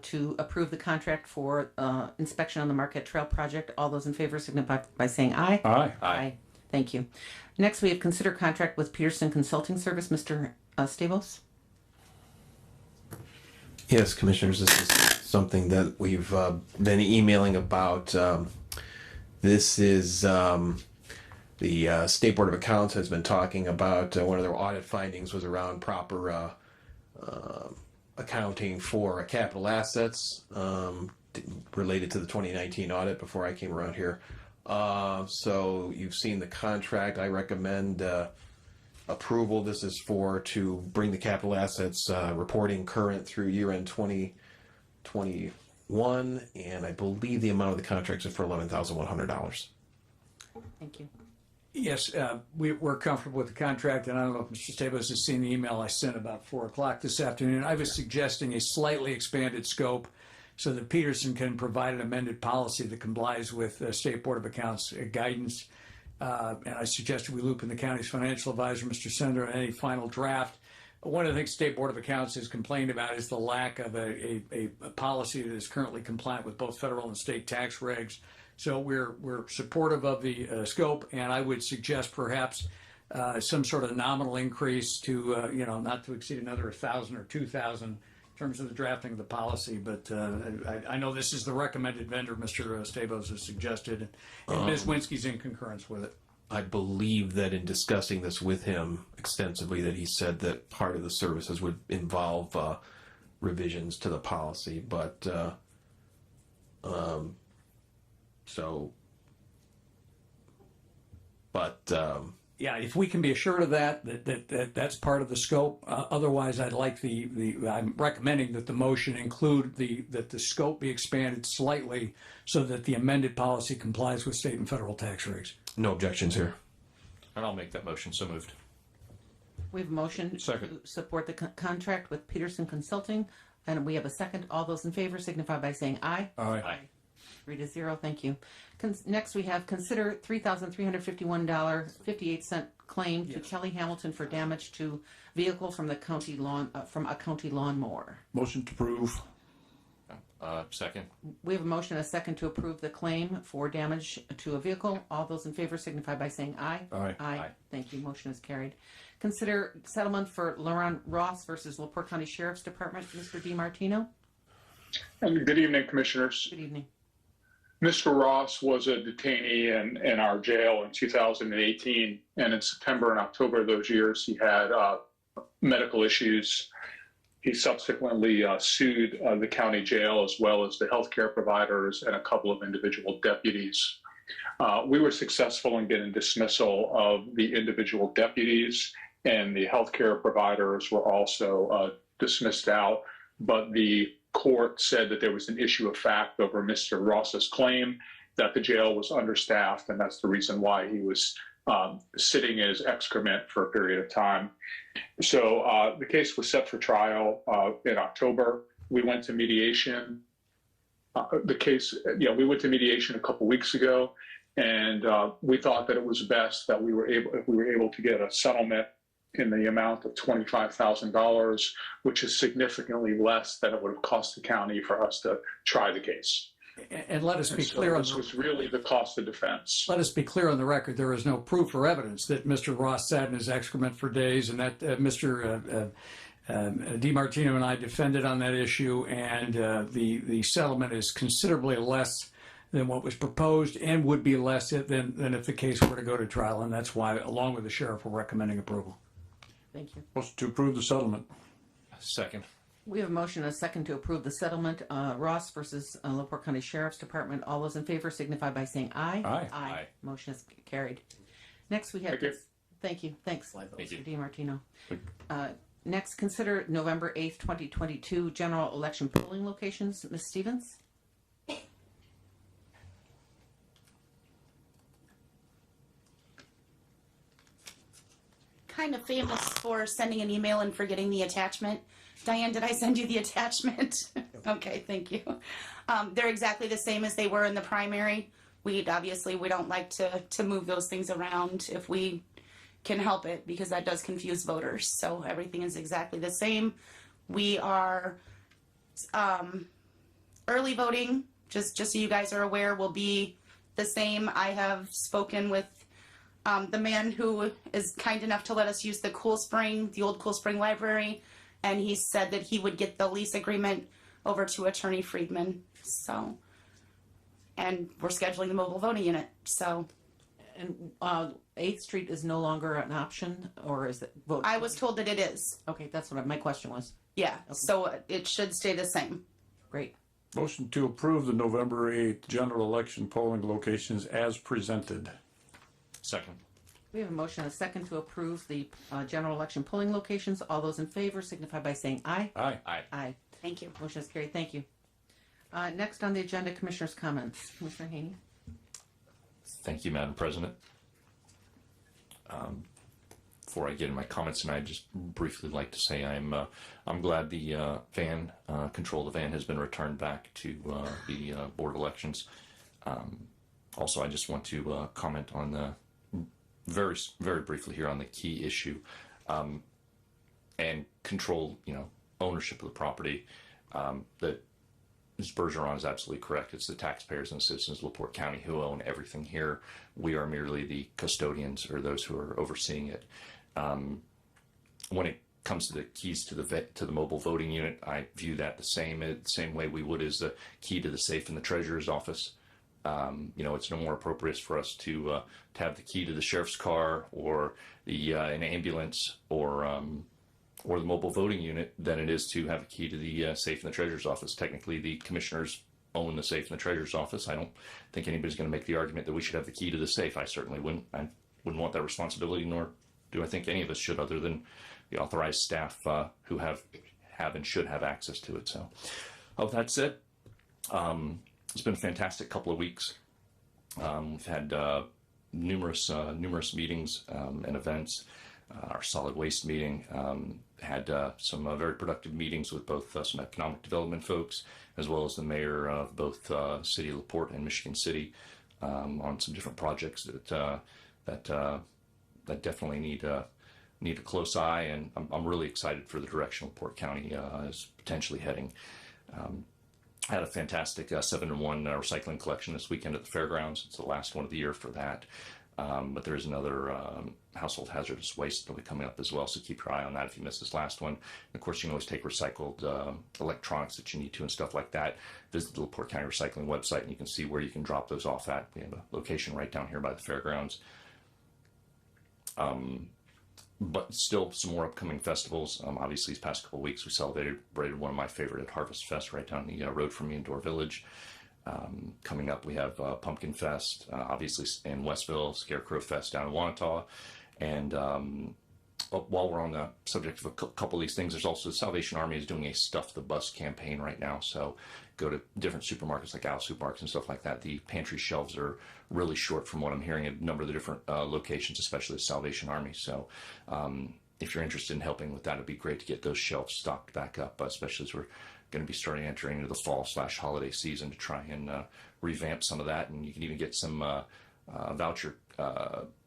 to approve the contract for inspection on the Marquette Trail project. All those in favor signify by saying aye. Aye. Aye. Thank you. Next, we have consider contract with Peterson Consulting Service. Mr. Stavos. Yes, commissioners, this is something that we've been emailing about. This is the State Board of Accounts has been talking about one of their audit findings was around proper accounting for capital assets related to the 2019 audit before I came around here. So you've seen the contract. I recommend approval. This is to bring the capital assets reporting current through year-end 2021, and I believe the amount of the contracts is for $11,100. Thank you. Yes, we're comfortable with the contract, and I don't know if Mr. Stabos has seen the email I sent about 4 o'clock this afternoon. I was suggesting a slightly expanded scope so that Peterson can provide an amended policy that complies with State Board of Accounts guidance. And I suggested we loop in the county's financial advisor, Mr. Senator, on any final draft. One of the things State Board of Accounts has complained about is the lack of a policy that is currently compliant with both federal and state tax regs. So we're supportive of the scope, and I would suggest perhaps some sort of nominal increase to not to exceed another 1,000 or 2,000 in terms of the drafting of the policy. But I know this is the recommended vendor Mr. Stabos has suggested, and Ms. Winsky's in concurrence with it. I believe that in discussing this with him extensively, that he said that part of the services would involve revisions to the policy, but yeah, if we can be assured of that's part of the scope. Otherwise, I'd like I'm recommending that the motion include that the scope be expanded slightly so that the amended policy complies with state and federal tax regs. No objections here. And I'll make that motion. So moved. We have a motion to support the contract with Peterson Consulting, and we have a second. All those in favor signify by saying aye. Aye. 3-0, thank you. Next, we have consider $3,351.58 claim to Kelly Hamilton for damage to vehicle from the county lawn from a county lawnmower. Motion to approve. Second. We have a motion and a second to approve the claim for damage to a vehicle. All those in favor signify by saying aye. Aye. Thank you. Motion is carried. Consider settlement for Laurent Ross versus LaPorte County Sheriff's Department. Mr. DiMartino. Good evening, Commissioners. Good evening. Mr. Ross was a detainee in our jail in 2018, and in September and October of those years, he had medical issues. He subsequently sued the county jail as well as the healthcare providers and a couple of individual deputies. We were successful in getting dismissal of the individual deputies, and the healthcare providers were also dismissed out, but the court said that there was an issue of fact over Mr. Ross's claim that the jail was understaffed, and that's the reason why he was sitting as excrement for a period of time. So the case was set for trial in October. We went to mediation. We went to mediation a couple weeks ago, and we thought that it was best that if we were able to get a settlement in the amount of $25,000, which is significantly less than it would have cost the county for us to try the case. And let us be clear this was really the cost of defense. Let us be clear on the record. There is no proof or evidence that Mr. Ross sat in his excrement for days, and that Mr. DiMartino and I defended on that issue, and the settlement is considerably less than what was proposed and would be less than if the case were to go to trial, and that's why, along with the sheriff, we're recommending approval. Thank you. Motion to approve the settlement. Second. We have a motion and a second to approve the settlement, Ross versus LaPorte County Sheriff's Department. All those in favor signify by saying aye. Aye. Motion is carried. Next, we have. Thank you. Thanks, Mr. DiMartino. Next, consider November 8th, 2022 general election polling locations. Ms. Stevens? Kind of famous for sending an email and forgetting the attachment. Diane, did I send you the attachment? Okay, thank you. They're exactly the same as they were in the primary. We don't like to move those things around if we can help it, because that does confuse voters. So everything is exactly the same. We are early voting, just so you guys are aware, will be the same. I have spoken with the man who is kind enough to let us use the old Cool Spring Library, and he said that he would get the lease agreement over to Attorney Friedman. So, and we're scheduling the mobile voting unit. So, and 8th Street is no longer an option, or is it vote? I was told that it is. Okay, that's what my question was. Yeah, okay. So it should stay the same. Great. Motion to approve the November 8th general election polling locations as presented. Second. We have a motion and a second to approve the general election polling locations. All those in favor signify by saying aye. Aye. Aye. Thank you. Motion is carried. Thank you. Next on the agenda, Commissioners' comments. Commissioner Haney. Thank you, Madam President. Before I get in my comments tonight, I'd just briefly like to say I'm glad the van control of the van has been returned back to the Board of Elections. Also, I just want to comment on the very briefly here on the key issue and control, ownership of the property. That Ms. Bergeron is absolutely correct. It's the taxpayers and citizens of LaPorte County who own everything here. We are merely the custodians or those who are overseeing it. When it comes to the keys to the mobile voting unit, I view that the same way we would as the key to the safe in the treasurer's office. It's no more appropriate for us to have the key to the sheriff's car or an ambulance or the mobile voting unit than it is to have a key to the safe in the treasurer's office. Technically, the commissioners own the safe in the treasurer's office. I don't think anybody's going to make the argument that we should have the key to the safe. I certainly wouldn't. I wouldn't want that responsibility, nor do I think any of us should, other than the authorized staff who have and should have access to it. So, of that said, it's been a fantastic couple of weeks. We've had numerous meetings and events. Our solid waste meeting had some very productive meetings with both some economic development folks as well as the mayor of both City of LaPorte and Michigan City on some different projects that definitely need a close eye, and I'm really excited for the direction LaPorte County is potentially heading. I had a fantastic 7-in-1 recycling collection this weekend at the fairgrounds. It's the last one of the year for that. But there's another household hazardous waste that'll be coming up as well, so keep your eye on that if you missed this last one. And of course, you can always take recycled electronics that you need to and stuff like that. Visit the LaPorte County Recycling website and you can see where you can drop those off at. We have a location right down here by the fairgrounds. But still some more upcoming festivals. Obviously, these past couple of weeks, we celebrated one of my favorite at Harvest Fest right down the road from me in Door Village. Coming up, we have Pumpkin Fest, obviously in Westville, Scarecrow Fest down in Wanata. And while we're on the subject of a couple of these things, there's also the Salvation Army is doing a Stuff the Bus campaign right now. So go to different supermarkets like Al Supermarkets and stuff like that. The pantry shelves are really short from what I'm hearing at a number of the different locations, especially the Salvation Army. So if you're interested in helping with that, it'd be great to get those shelves stocked back up, especially as we're going to be entering into the fall/holiday season to try and revamp some of that. And you can even get some voucher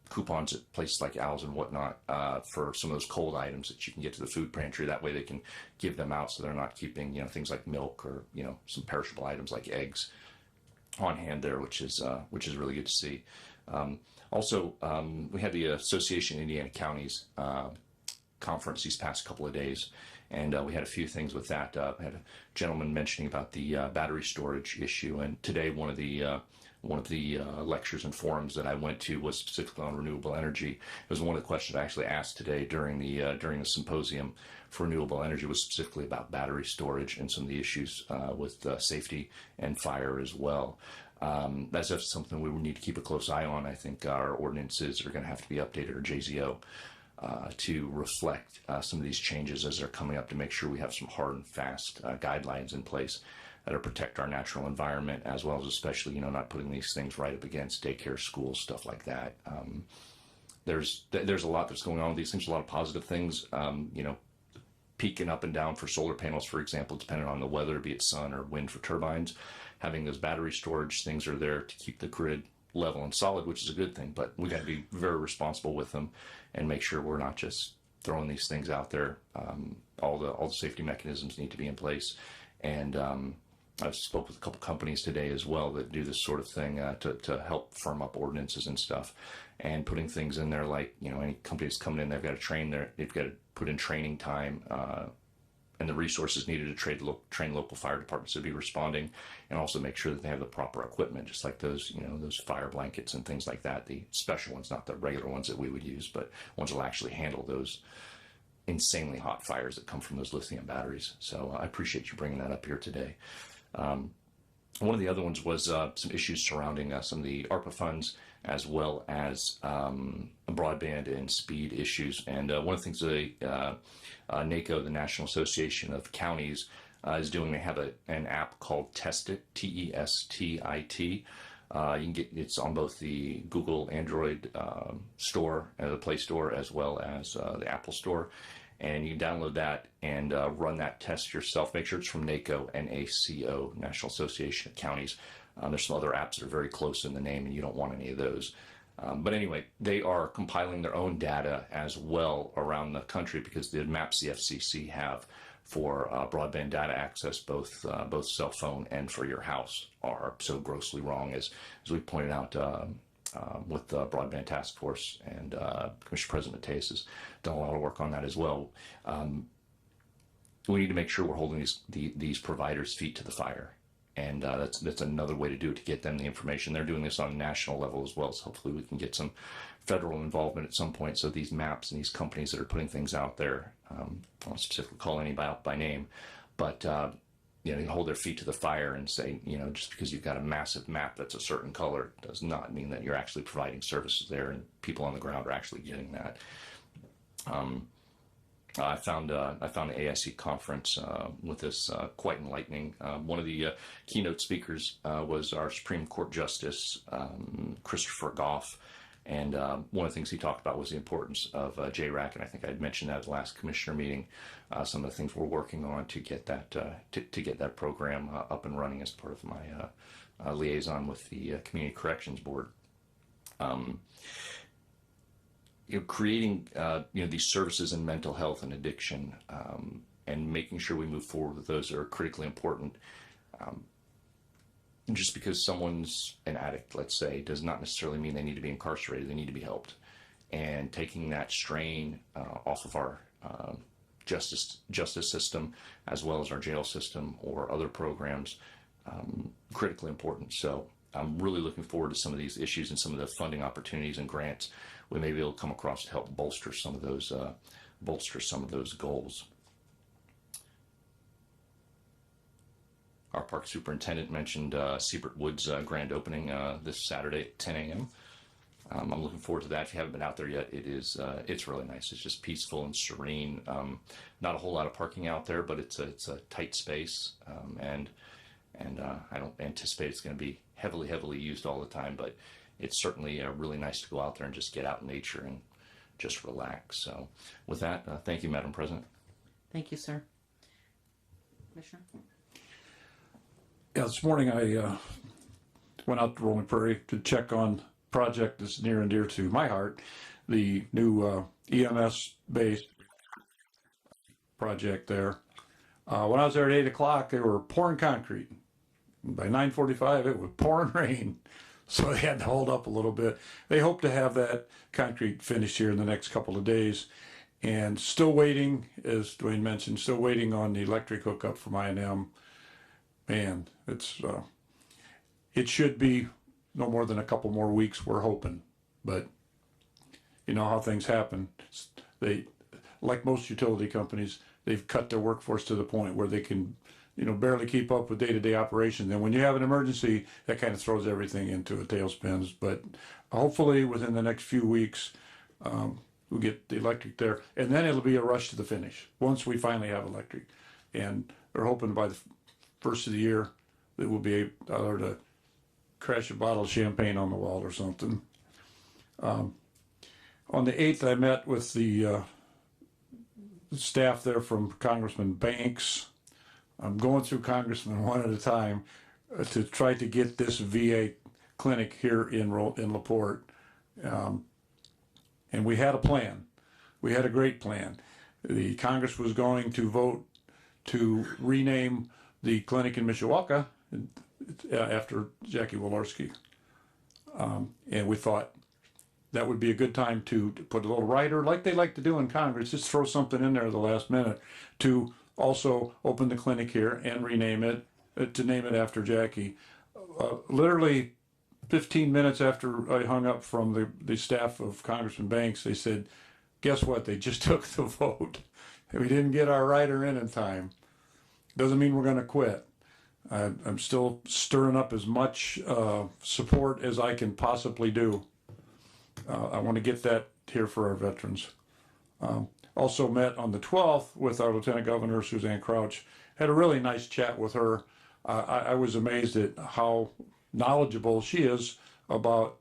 coupons at places like Al's and whatnot for some of those cold items that you can get to the food pantry. That way they can give them out so they're not keeping things like milk or some perishable items like eggs on hand there, which is really good to see. Also, we had the Association of Indiana Counties conference these past couple of days, and we had a few things with that. I had a gentleman mentioning about the battery storage issue, and today one of the lectures and forums that I went to was specifically on renewable energy. It was one of the questions I actually asked today during the symposium for renewable energy was specifically about battery storage and some of the issues with safety and fire as well. That's just something we need to keep a close eye on. I think our ordinances are going to have to be updated, or JZO, to reflect some of these changes as they're coming up, to make sure we have some hard and fast guidelines in place that'll protect our natural environment, as well as especially, not putting these things right up against daycare, schools, stuff like that. There's a lot that's going on with these things, a lot of positive things, peaking up and down for solar panels, for example, depending on the weather, be it sun or wind for turbines. Having those battery storage things are there to keep the grid level and solid, which is a good thing, but we got to be very responsible with them and make sure we're not just throwing these things out there. All the safety mechanisms need to be in place, and I've spoke with a couple companies today as well that do this sort of thing to help firm up ordinances and stuff, and putting things in there like any company that's coming in, they've got to put in training time and the resources needed to train local fire departments to be responding, and also make sure that they have the proper equipment, just like those fire blankets and things like that, the special ones, not the regular ones that we would use, but ones that will actually handle those insanely hot fires that come from those lithium batteries. So I appreciate you bringing that up here today. One of the other ones was some issues surrounding some of the ARPA funds, as well as broadband and speed issues. And one of the things NACO, the National Association of Counties, is doing, they have an app called Test It, Testit. You can get it's on both the Google Android store, the Play Store, as well as the Apple Store. And you can download that and run that test yourself. Make sure it's from NACO, N-A-C-O, National Association of Counties. There's some other apps that are very close in the name, and you don't want any of those. But anyway, they are compiling their own data as well around the country, because the maps the FCC have for broadband data access, both cell phone and for your house, are so grossly wrong, as we pointed out with the Broadband Task Force, and Commissioner President Mateus has done a lot of work on that as well. We need to make sure we're holding these providers' feet to the fire. And that's another way to do it, to get them the information. They're doing this on a national level as well, so hopefully we can get some federal involvement at some point, so these maps and these companies that are putting things out there, I won't specifically call anybody out by name, but they can hold their feet to the fire and say, just because you've got a massive map that's a certain color does not mean that you're actually providing services there, and people on the ground are actually getting that. I found the AIC conference with this quite enlightening. One of the keynote speakers was our Supreme Court Justice, Christopher Goff. And one of the things he talked about was the importance of JRAC, and I think I had mentioned that at the last commissioner meeting. Some of the things we're working on to get that to get that program up and running as part of my liaison with the Community Corrections Board. Creating these services in mental health and addiction, and making sure we move forward with those are critically important. Just because someone's an addict, let's say, does not necessarily mean they need to be incarcerated. They need to be helped, and taking that strain off of our justice system, as well as our jail system or other programs, critically important. So I'm really looking forward to some of these issues and some of the funding opportunities and grants we may be able to come across to help bolster some of those goals. Our park superintendent mentioned Seabrook Woods grand opening this Saturday at 10 a.m. I'm looking forward to that. If you haven't been out there yet, it's really nice. It's just peaceful and serene. Not a whole lot of parking out there, but it's a tight space, and I don't anticipate it's going to be heavily used all the time, but it's certainly really nice to go out there and just get out in nature and just relax. So with that, thank you, Madam President. Thank you, sir. Commissioner? Yeah, this morning I went out to Rolling Prairie to check on a project that's near and dear to my heart, the new EMS-based project there. When I was there at 8 o'clock, they were pouring concrete. By 9:45, it was pouring rain. So they had to hold up a little bit. They hope to have that concrete finished here in the next couple of days. And still waiting, as Dwayne mentioned, still waiting on the electric hookup from I&M. Man, it should be no more than a couple more weeks, we're hoping. But you know how things happen. They, like most utility companies, they've cut their workforce to the point where they can barely keep up with day-to-day operations. And when you have an emergency, that kind of throws everything into a tailspin. But hopefully within the next few weeks, we'll get the electric there. And then it'll be a rush to the finish once we finally have electric. And we're hoping by the first of the year that we'll be able to crash a bottle of champagne on the wall or something. On the 8th, I met with the staff there from Congressman Banks. I'm going through congressmen one at a time to try to get this VA clinic here in LaPorte. And we had a plan. We had a great plan. The Congress was going to vote to rename the clinic in Mishawaka after Jackie Walorski. And we thought that would be a good time to put a little rider, like they like to do in Congress, just throw something in there at the last minute to also open the clinic here and rename it, to name it after Jackie. Literally 15 minutes after I hung up from the staff of Congressman Banks, they said, guess what? They just took the vote. We didn't get our rider in time. Doesn't mean we're going to quit. I'm still stirring up as much support as I can possibly do. I want to get that here for our veterans. Also met on the 12th with our Lieutenant Governor, Suzanne Crouch. Had a really nice chat with her. I was amazed at how knowledgeable she is about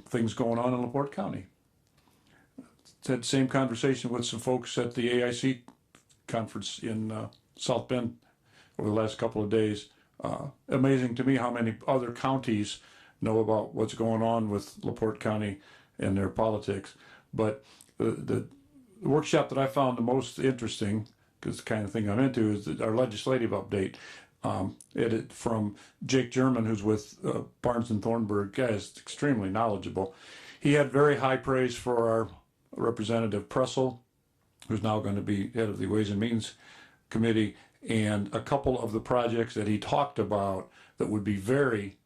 things going on in LaPorte County. Had the same conversation with some folks at the AIC conference in South Bend over the last couple of days. Amazing to me how many other counties know about what's going on with LaPorte County and their politics. But the workshop that I found the most interesting, because the kind of thing I'm into, is our legislative update. Edit from Jake German, who's with Barnes and Thornburg. Guy is extremely knowledgeable. He had very high praise for our Representative Pressel, who's now going to be head of the Ways and Means Committee, and a couple of the projects that he talked about that would be very,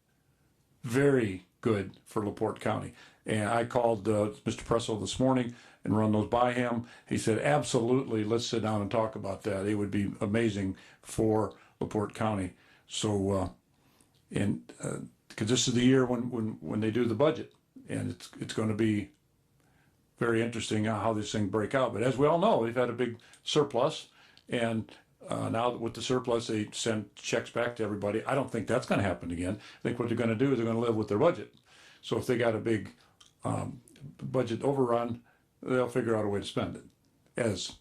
very good for LaPorte County. And I called Mr. Pressel this morning and run those by him. He said, absolutely, let's sit down and talk about that. It would be amazing for LaPorte County. So, because this is the year when they do the budget, and it's going to be very interesting how this thing break out. But as we all know, they've had a big surplus, and now with the surplus, they send checks back to everybody. I don't think that's going to happen again. I think what they're going to do is they're going to live with their budget. So if they got a big budget overrun, they'll figure out a way to spend it, as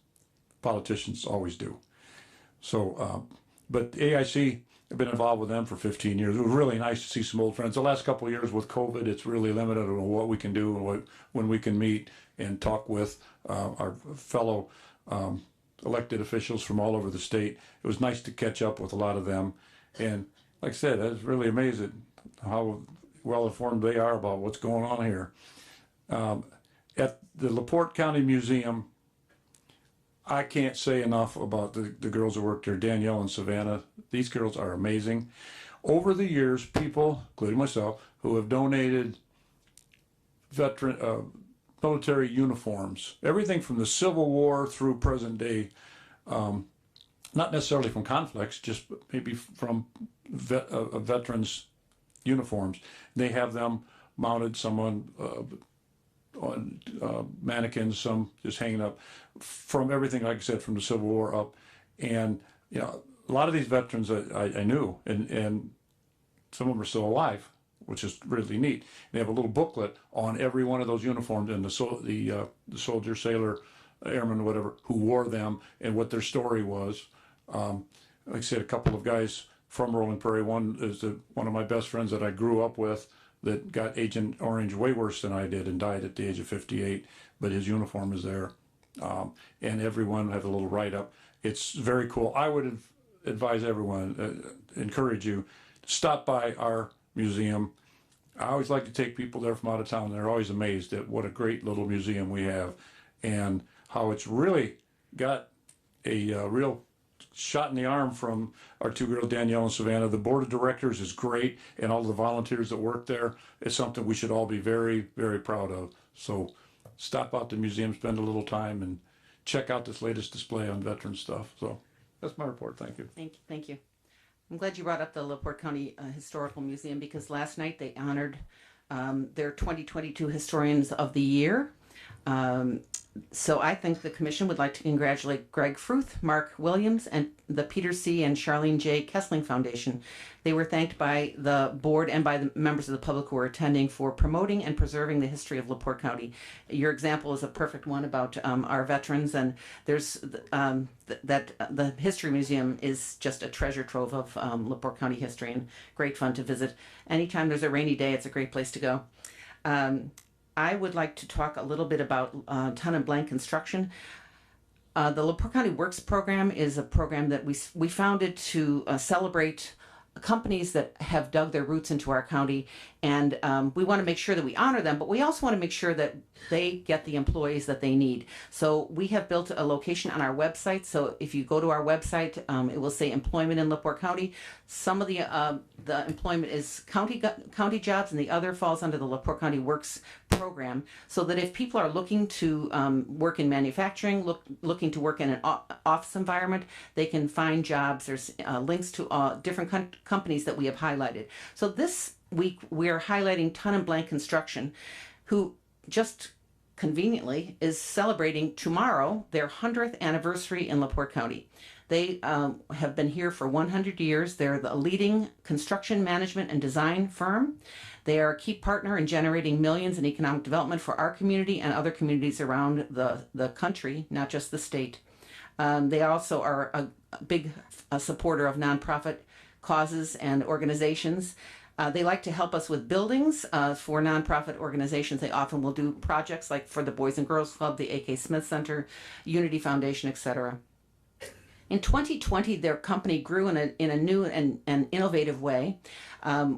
politicians always do. So, but AIC, I've been involved with them for 15 years. It was really nice to see some old friends. The last couple of years with COVID, it's really limited on what we can do and when we can meet and talk with our fellow elected officials from all over the state. It was nice to catch up with a lot of them. And like I said, I was really amazed at how well informed they are about what's going on here. At the LaPorte County Museum, I can't say enough about the girls who work there, Danielle and Savannah. These girls are amazing. Over the years, people, including myself, who have donated military uniforms, everything from the Civil War through present day, not necessarily from conflicts, just maybe from veterans' uniforms. They have them mounted, some on mannequins, some just hanging up, from everything, like I said, from the Civil War up. And, you know, a lot of these veterans I knew, and some of them are still alive, which is really neat. They have a little booklet on every one of those uniforms and the soldier, sailor, airman, whatever, who wore them and what their story was. Like I said, a couple of guys from Rolling Prairie. One is one of my best friends that I grew up with that got Agent Orange way worse than I did and died at the age of 58, but his uniform is there. And everyone had a little write-up. It's very cool. I would advise everyone, encourage you, to stop by our museum. I always like to take people there from out of town. They're always amazed at what a great little museum we have and how it's really got a real shot in the arm from our two girls, Danielle and Savannah. The board of directors is great, and all the volunteers that work there. It's something we should all be very, very proud of. So stop out to the museum, spend a little time, and check out this latest display on veteran stuff. So that's my report. Thank you. Thank you. I'm glad you brought up the LaPorte County Historical Museum, because last night they honored their 2022 Historians of the Year. So I think the commission would like to congratulate Greg Fruth, Mark Williams, and the Peter C. and Charlene J. Kessling Foundation. They were thanked by the board and by the members of the public who were attending for promoting and preserving the history of LaPorte County. Your example is a perfect one about our veterans, and there's the History Museum is just a treasure trove of LaPorte County history, and great fun to visit. Anytime there's a rainy day, it's a great place to go. I would like to talk a little bit about Ton and Blank Construction. The LaPorte County Works program is a program that we founded to celebrate companies that have dug their roots into our county, and we want to make sure that we honor them, but we also want to make sure that they get the employees that they need. So we have built a location on our website. So if you go to our website, it will say employment in LaPorte County. Some of the employment is county jobs, and the other falls under the LaPorte County Works program. So that if people are looking to work in manufacturing, looking to work in an office environment, they can find jobs. There's links to different companies that we have highlighted. So this week we are highlighting Ton and Blank Construction, who just conveniently is celebrating tomorrow their 100th anniversary in LaPorte County. They have been here for 100 years. They're the leading construction management and design firm. They are a key partner in generating millions in economic development for our community and other communities around the country, not just the state. They also are a big supporter of nonprofit causes and organizations. They like to help us with buildings for nonprofit organizations. They often will do projects like for the Boys and Girls Club, the A.K. Smith Center, Unity Foundation, etc. In 2020, their company grew in a new and innovative way.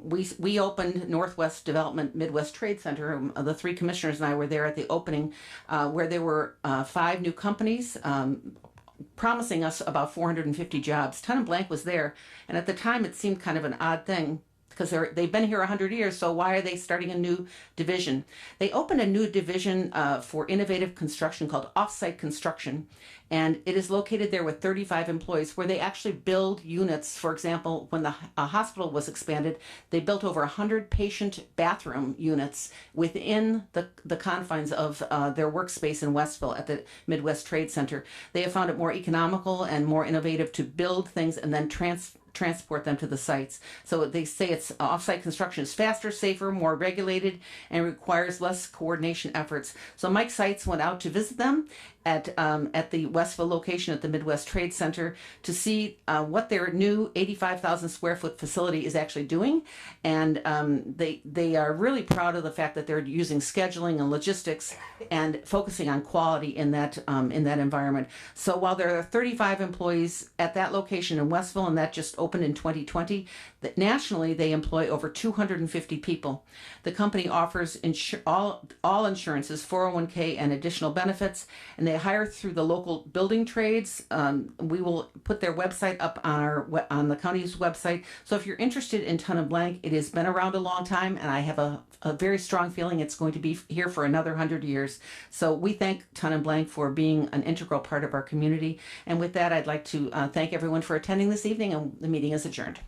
We opened Northwest Development Midwest Trade Center. The three commissioners and I were there at the opening, where there were 5 new companies. Promising us about 450 jobs. Ton and Blank was there, and at the time it seemed kind of an odd thing because they've been here 100 years, so why are they starting a new division? They opened a new division for innovative construction called Offsite Construction, and it is located there with 35 employees where they actually build units. For example, when the hospital was expanded, they built over 100 patient bathroom units within the confines of their workspace in Westville at the Midwest Trade Center. They have found it more economical and more innovative to build things and then transport them to the sites. So they say it's offsite construction is faster, safer, more regulated, and requires less coordination efforts. So Mike Seitz went out to visit them at the Westville location at the Midwest Trade Center to see what their new 85,000 square foot facility is actually doing. And they are really proud of the fact that they're using scheduling and logistics and focusing on quality in that environment. So while there are 35 employees at that location in Westville, and that just opened in 2020, that nationally they employ over 250 people. The company offers all insurances, 401k, and additional benefits, and they hire through the local building trades. We will put their website up on the county's website. So if you're interested in Ton and Blank, it has been around a long time, and I have a very strong feeling it's going to be here for another 100 years. So we thank Ton and Blank for being an integral part of our community. And with that, I'd like to thank everyone for attending this evening, and the meeting is adjourned.